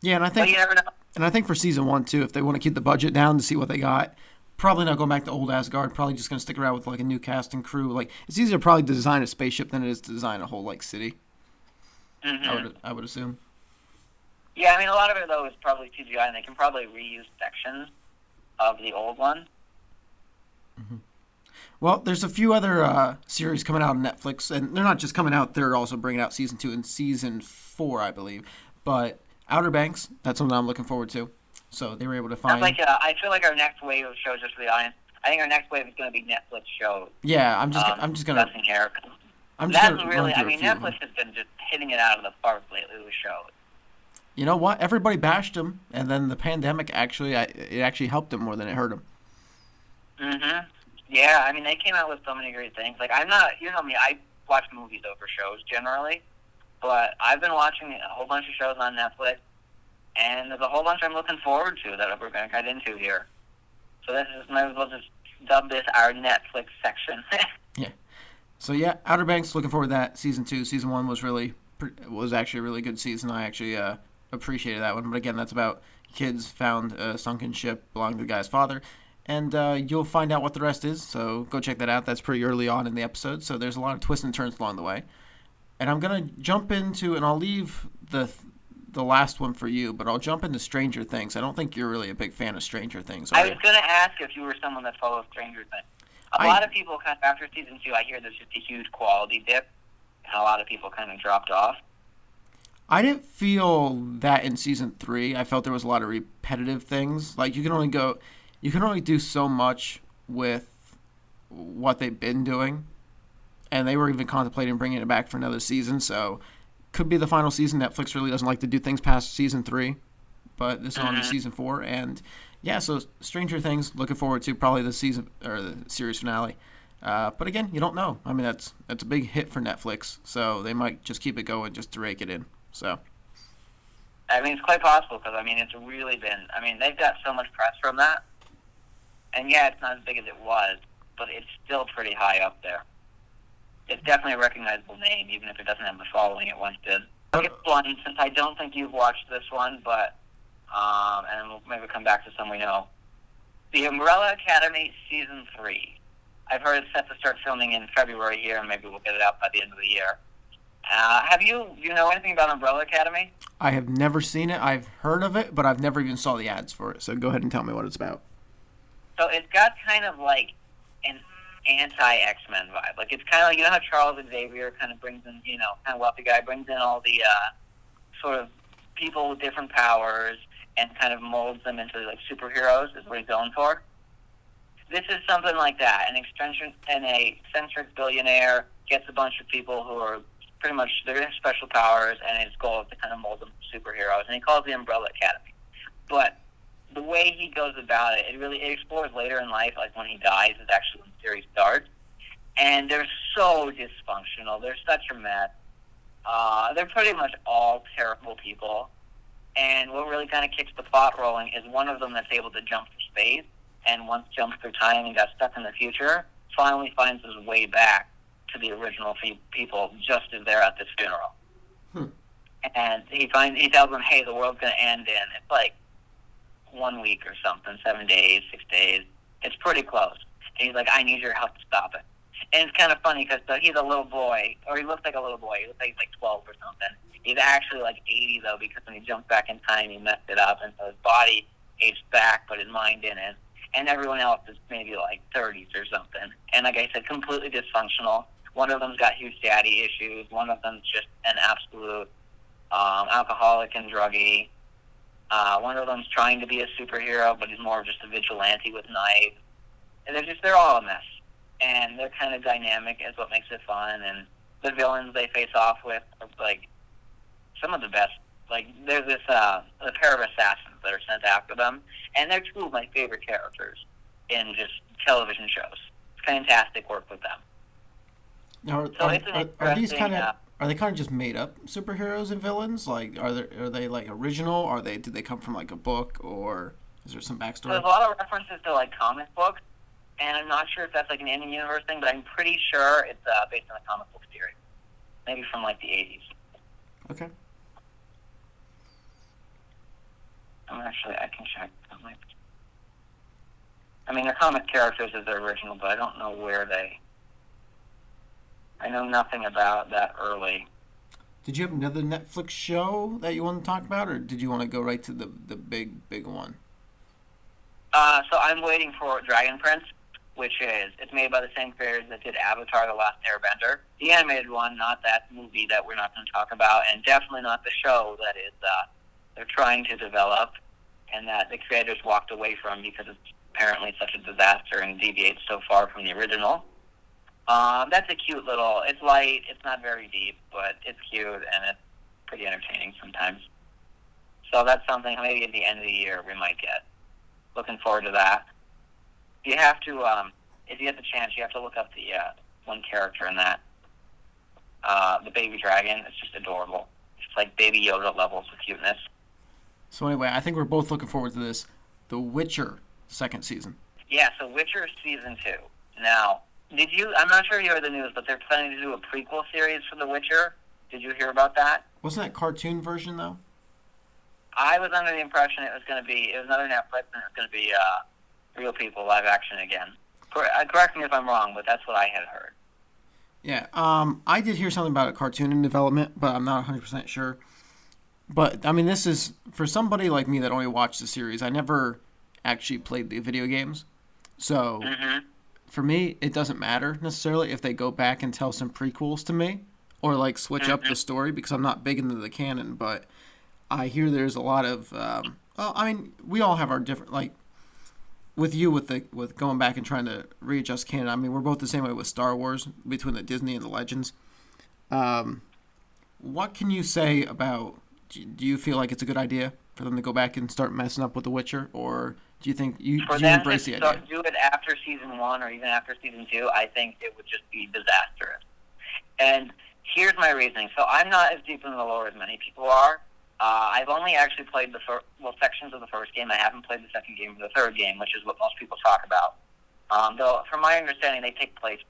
Yeah, and I think... But you never know. And I think for season 1, too, if they want to keep the budget down to see what they got, probably not going back to old Asgard, probably just going to stick around with, like, a new cast and crew. Like, it's easier probably to design a spaceship than it is to design a whole, like, city. Mm-hmm. I would assume. Yeah, I mean, a lot of it, though, is probably CGI, and they can probably reuse sections of the old one. Mm-hmm. Well, there's a few other series coming out on Netflix, and they're not just coming out, they're also bringing out Season 2 and Season 4, I believe. But Outer Banks, that's something I'm looking forward to. So they were able to find... I feel like our next wave of shows, just for the audience, I think our next wave is going to be Netflix shows. Yeah, I'm just gonna... Discussing here. I'm just That's gonna really, run I through mean, a few of them. Netflix has been just hitting it out of the park lately with shows. You know what? Everybody bashed them, and then the pandemic it actually helped them more than it hurt them. Mm-hmm. Yeah, I mean, they came out with so many great things. Like, I'm not, you know me, I watch movies over shows generally, but I've been watching a whole bunch of shows on Netflix, and there's a whole bunch I'm looking forward to that we're going to cut into here. So this is, might as well just dub this our Netflix section. Yeah. So yeah, Outer Banks, looking forward to that. Season 2, Season 1 was actually a really good season. I actually appreciated that one. But again, that's about kids found a sunken ship belonging to the guy's father. And you'll find out what the rest is, so go check that out. That's pretty early on in the episode, so there's a lot of twists and turns along the way. And I'm going to jump into, and I'll leave the last one for you, but I'll jump into Stranger Things. I don't think you're really a big fan of Stranger Things, are I you? was going to ask if you were someone that follows Stranger Things. A lot of people, kind of, after Season 2, I hear there's just a huge quality dip, and a lot of people kind of dropped off. I didn't feel that in Season 3. I felt there was a lot of repetitive things. Like, you can only do so much with what they've been doing, and they were even contemplating bringing it back for another season, so could be the final season. Netflix really doesn't like to do things past Season 3, but this is on to Season 4, and yeah, so Stranger Things, looking forward to probably the season or the series finale. But again, you don't know. I mean, that's a big hit for Netflix, so they might just keep it going just to rake it in. So I mean, it's quite possible because, I mean, it's really been, I mean, they've got so much press from that. And yeah, it's not as big as it was, but it's still pretty high up there. It's definitely a recognizable name, even if it doesn't have the following it once did. I'll get one, since I don't think you've watched this one, but and we'll maybe come back to some we know. The Umbrella Academy Season 3. I've heard it's set to start filming in February here, and maybe we'll get it out by the end of the year. You know anything about Umbrella Academy? I have never seen it. I've heard of it, but I've never even saw the ads for it. So go ahead and tell me what it's about. So it's got kind of like an anti-X-Men vibe. Like, it's kind of like, you know how Charles Xavier kind of brings in, kind of wealthy guy, brings in all the sort of people with different powers and kind of molds them into, like, superheroes is what he's going for. This is something like that. An eccentric billionaire gets a bunch of people who are pretty much, they're in special powers, and his goal is to kind of mold them to superheroes. And he calls it the Umbrella Academy. But the way he goes about it, it explores later in life, like when he dies is actually when the series starts. And they're so dysfunctional. They're such a mess. They're pretty much all terrible people. And what really kind of kicks the plot rolling is one of them that's able to jump through space, and once jumped through time and got stuck in the future, finally finds his way back to the original people just as they're at this funeral. And he tells them, hey, the world's going to end in, it's like 1 week or something, 7 days, 6 days. It's pretty close. And he's like, I need your help to stop it. And it's kind of funny because he's a little boy, or he looks like a little boy. He looks like he's like 12 or something. He's actually like 80, though, because when he jumped back in time, he messed it up, and so his body aged back, but his mind didn't. And everyone else is maybe like 30s or something. And like I said, completely dysfunctional. One of them's got huge daddy issues. One of them's just an absolute alcoholic and druggie. One of them's trying to be a superhero, but he's more of just a vigilante with knives. And they're all a mess. And they're kind of dynamic is what makes it fun. And the villains they face off with are like some of the best. Like, there's this a pair of assassins that are sent after them, and they're two of my favorite characters in just television shows. It's fantastic work with them. Now, are these kind of are they kind of just made up superheroes and villains? Like, are they like original? Did they come from like a book, or is there some backstory? There's a lot of references to like comic books, and I'm not sure if that's like an in-universe thing, but I'm pretty sure it's based on a comic book series, maybe from like the 80s. Okay. I can check. I mean, they're comic characters as their original, but I don't know where I know nothing about that early. Did you have another Netflix show that you want to talk about, or did you want to go right to the big one? So I'm waiting for Dragon Prince, it's made by the same creators that did Avatar: The Last Airbender. The animated one, not that movie that we're not going to talk about, and definitely not the show that is they're trying to develop, and that the creators walked away from because it's apparently such a disaster and deviates so far from the original. That's a cute little, it's light, it's not very deep, but it's cute, and it's pretty entertaining sometimes. So that's something maybe at the end of the year we might get. Looking forward to that. You have to, if you get the chance, you have to look up the one character in that. The baby dragon, it's just adorable. It's like Baby Yoda levels of cuteness. So anyway, I think we're both looking forward to this. The Witcher second season. Yeah, so Witcher Season 2. Now, I'm not sure you heard the news, but they're planning to do a prequel series for The Witcher. Did you hear about that? Wasn't that cartoon version, though? I was under the impression it was another Netflix, and it was going to be real people, live action again. Correct me if I'm wrong, but that's what I had heard. Yeah, I did hear something about a cartoon in development, but I'm not 100% sure. But, I mean, this is, for somebody like me that only watched the series, I never actually played the video games. So, for me, it doesn't matter necessarily if they go back and tell some prequels to me, or, like, switch up the story, because I'm not big into the canon, but I hear there's a lot of, we all have our different, like, with going back and trying to readjust canon, I mean, we're both the same way with Star Wars, between the Disney and the Legends. What can you say about, do you feel like it's a good idea for them to go back and start messing up with The Witcher, or do you think do you embrace the idea? Do it after Season 1 or even after Season 2, I think it would just be disastrous. And here's my reasoning. So I'm not as deep in the lore as many people are. I've only actually played sections of the first game. I haven't played the second game or the third game, which is what most people talk about. Though, from my understanding, they take place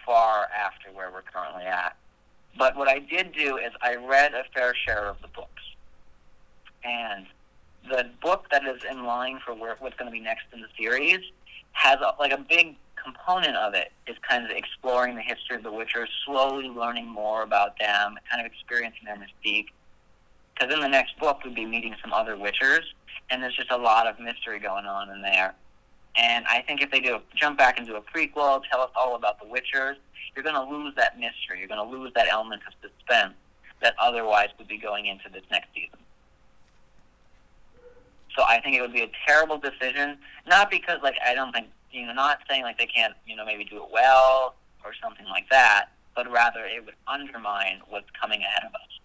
far after where we're currently at. But what I did do is I read a fair share of the books. And the book that is in line for what's going to be next in the series has a big component of it is kind of exploring the history of the Witchers, slowly learning more about them, kind of experiencing their mystique. Because in the next book, we'd be meeting some other Witchers, and there's just a lot of mystery going on in there. And I think if they jump back and do a prequel, tell us all about the Witchers, you're going to lose that mystery. You're going to lose that element of suspense that otherwise would be going into this next season. So I think it would be a terrible decision, not because, I don't think, not saying, they can't, maybe do it well or something like that, but rather it would undermine what's coming ahead of us.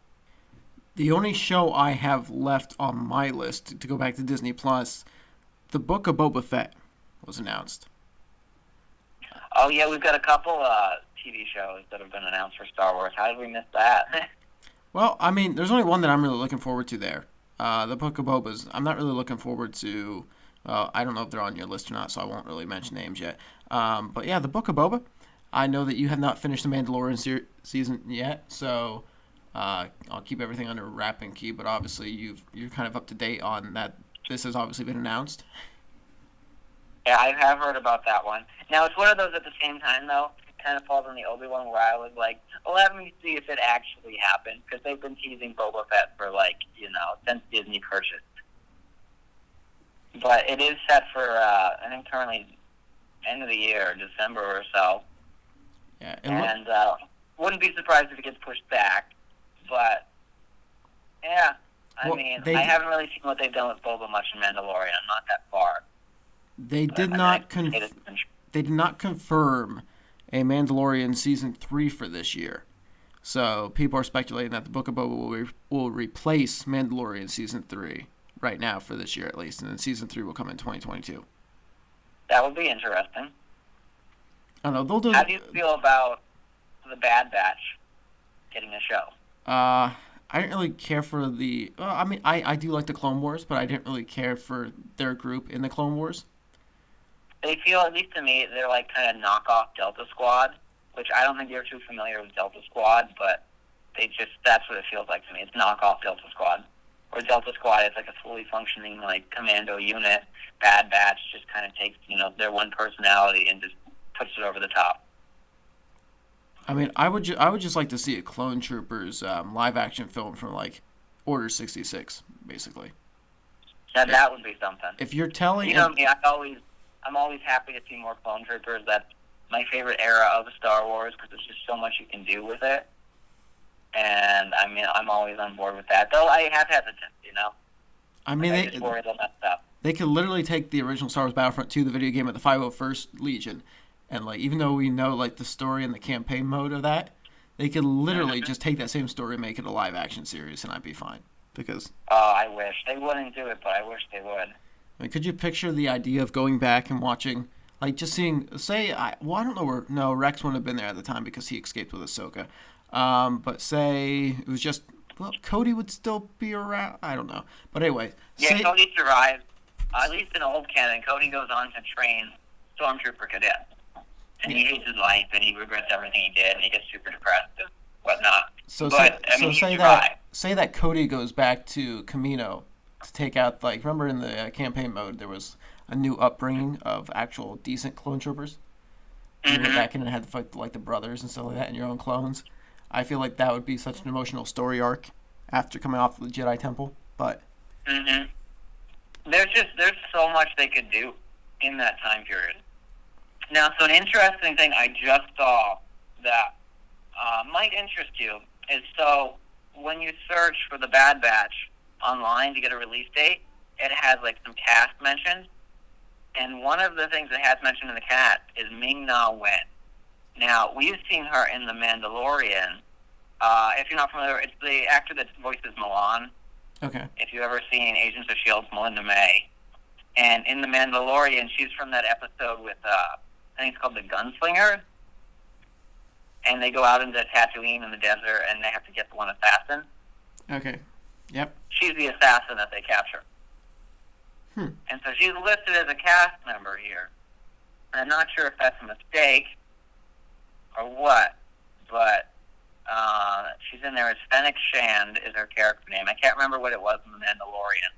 The only show I have left on my list, to go back to Disney Plus, the Book of Boba Fett was announced. Oh, yeah, we've got a couple TV shows that have been announced for Star Wars. How did we miss that? Well, I mean, there's only one that I'm really looking forward to there. The Book of Boba's, I'm not really looking forward to, I don't know if they're on your list or not, so I won't really mention names yet. But yeah, the Book of Boba, I know that you have not finished the Mandalorian season yet, so I'll keep everything under wrap and key, but obviously you're kind of up to date on that. This has obviously been announced. Yeah, I have heard about that one. Now, it's one of those at the same time, though. It kind of falls on the Obi-Wan where I was like, well, let me see if it actually happened, because they've been teasing Boba Fett for, since Disney purchased. But it is set for, I think, currently end of the year, December or so. Yeah, and wouldn't be surprised if it gets pushed back. But, yeah, I haven't really seen what they've done with Boba much in Mandalorian. I'm not that far. They did not confirm a Mandalorian Season 3 for this year. So people are speculating that the Book of Boba will replace Mandalorian Season 3 right now for this year at least, and then Season 3 will come in 2022. That would be interesting. I don't know. How do you feel about the Bad Batch getting a show? I didn't really care for the... I do like the Clone Wars, but I didn't really care for their group in the Clone Wars. They feel, at least to me, they're kind of knockoff Delta Squad, which I don't think you're too familiar with Delta Squad, but that's what it feels like to me. It's knockoff Delta Squad. Or Delta Squad is a fully functioning, commando unit. Bad Batch just kind of takes, their one personality and just puts it over the top. I mean, I would just like to see a Clone Troopers live action film from Order 66, basically. That would be something. If you're telling, me, I'm always happy to see more Clone Troopers. That's my favorite era of Star Wars because there's just so much you can do with it. And I'm always on board with that. Though I have hesitance, I just worry they'll mess up. They could literally take the original Star Wars Battlefront 2, the video game, at the 501st Legion. And, even though we know, the story and the campaign mode of that, they could literally just take that same story and make it a live-action series, and I'd be fine. Because... Oh, I wish. They wouldn't do it, but I wish they would. I mean, could you picture the idea of going back and watching, just seeing... I don't know where... No, Rex wouldn't have been there at the time because he escaped with Ahsoka. But say it was just... Well, Cody would still be around. I don't know. But anyway... Yeah, Cody survived. At least in old canon, Cody goes on to train Stormtrooper cadets. And he hates his life, and he regrets everything he did, and he gets super depressed and whatnot. Say that Cody goes back to Kamino to take out, remember in the campaign mode, there was a new upbringing of actual decent clone troopers? You went back in and had to fight, the brothers and stuff like that, and your own clones. I feel like that would be such an emotional story arc after coming off of the Jedi Temple, but... There's so much they could do in that time period. Now, so an interesting thing I just saw that might interest you is when you search for the Bad Batch online to get a release date, it has some cast mentioned, and one of the things it has mentioned in the cast is Ming-Na Wen. Now, we've seen her in The Mandalorian. If you're not familiar, it's the actor that voices Milan. Okay. If you've ever seen Agents of S.H.I.E.L.D.'s Melinda May. And in The Mandalorian, she's from that episode with... I think it's called The Gunslinger, and they go out into Tatooine in the desert, and they have to get the one assassin. Okay. Yep. She's the assassin that they capture. And so she's listed as a cast member here. I'm not sure if that's a mistake or what, but she's in there as Fennec Shand is her character name. I can't remember what it was in The Mandalorian.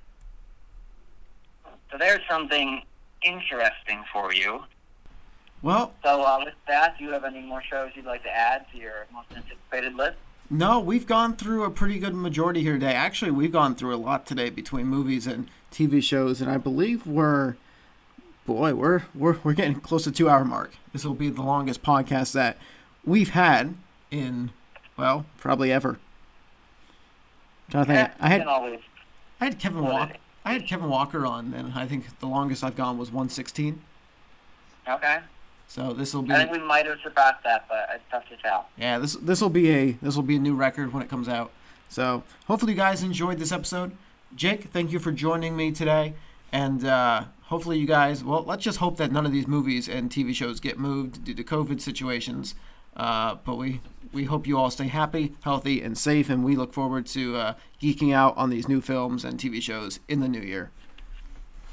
So there's something interesting for you. Well, So with that, do you have any more shows you'd like to add to your most anticipated list? no, we've gone through a pretty good majority here today. Actually, we've gone through a lot today between movies and TV shows, and I believe we're getting close to 2 hour mark. This will be the longest podcast that we've had in, well, probably ever. I'm trying to think. I had Kevin Walker. I had Kevin Walker on, and I think the longest I've gone was 116. Okay. So this will be. I think we might have surpassed that, but it's tough to tell. Yeah, this will be a new record when it comes out. So hopefully you guys enjoyed this episode. Jake, thank you for joining me today, and hopefully you guys. Well, let's just hope that none of these movies and TV shows get moved due to COVID situations. But we hope you all stay happy, healthy, and safe, and we look forward to geeking out on these new films and TV shows in the new year.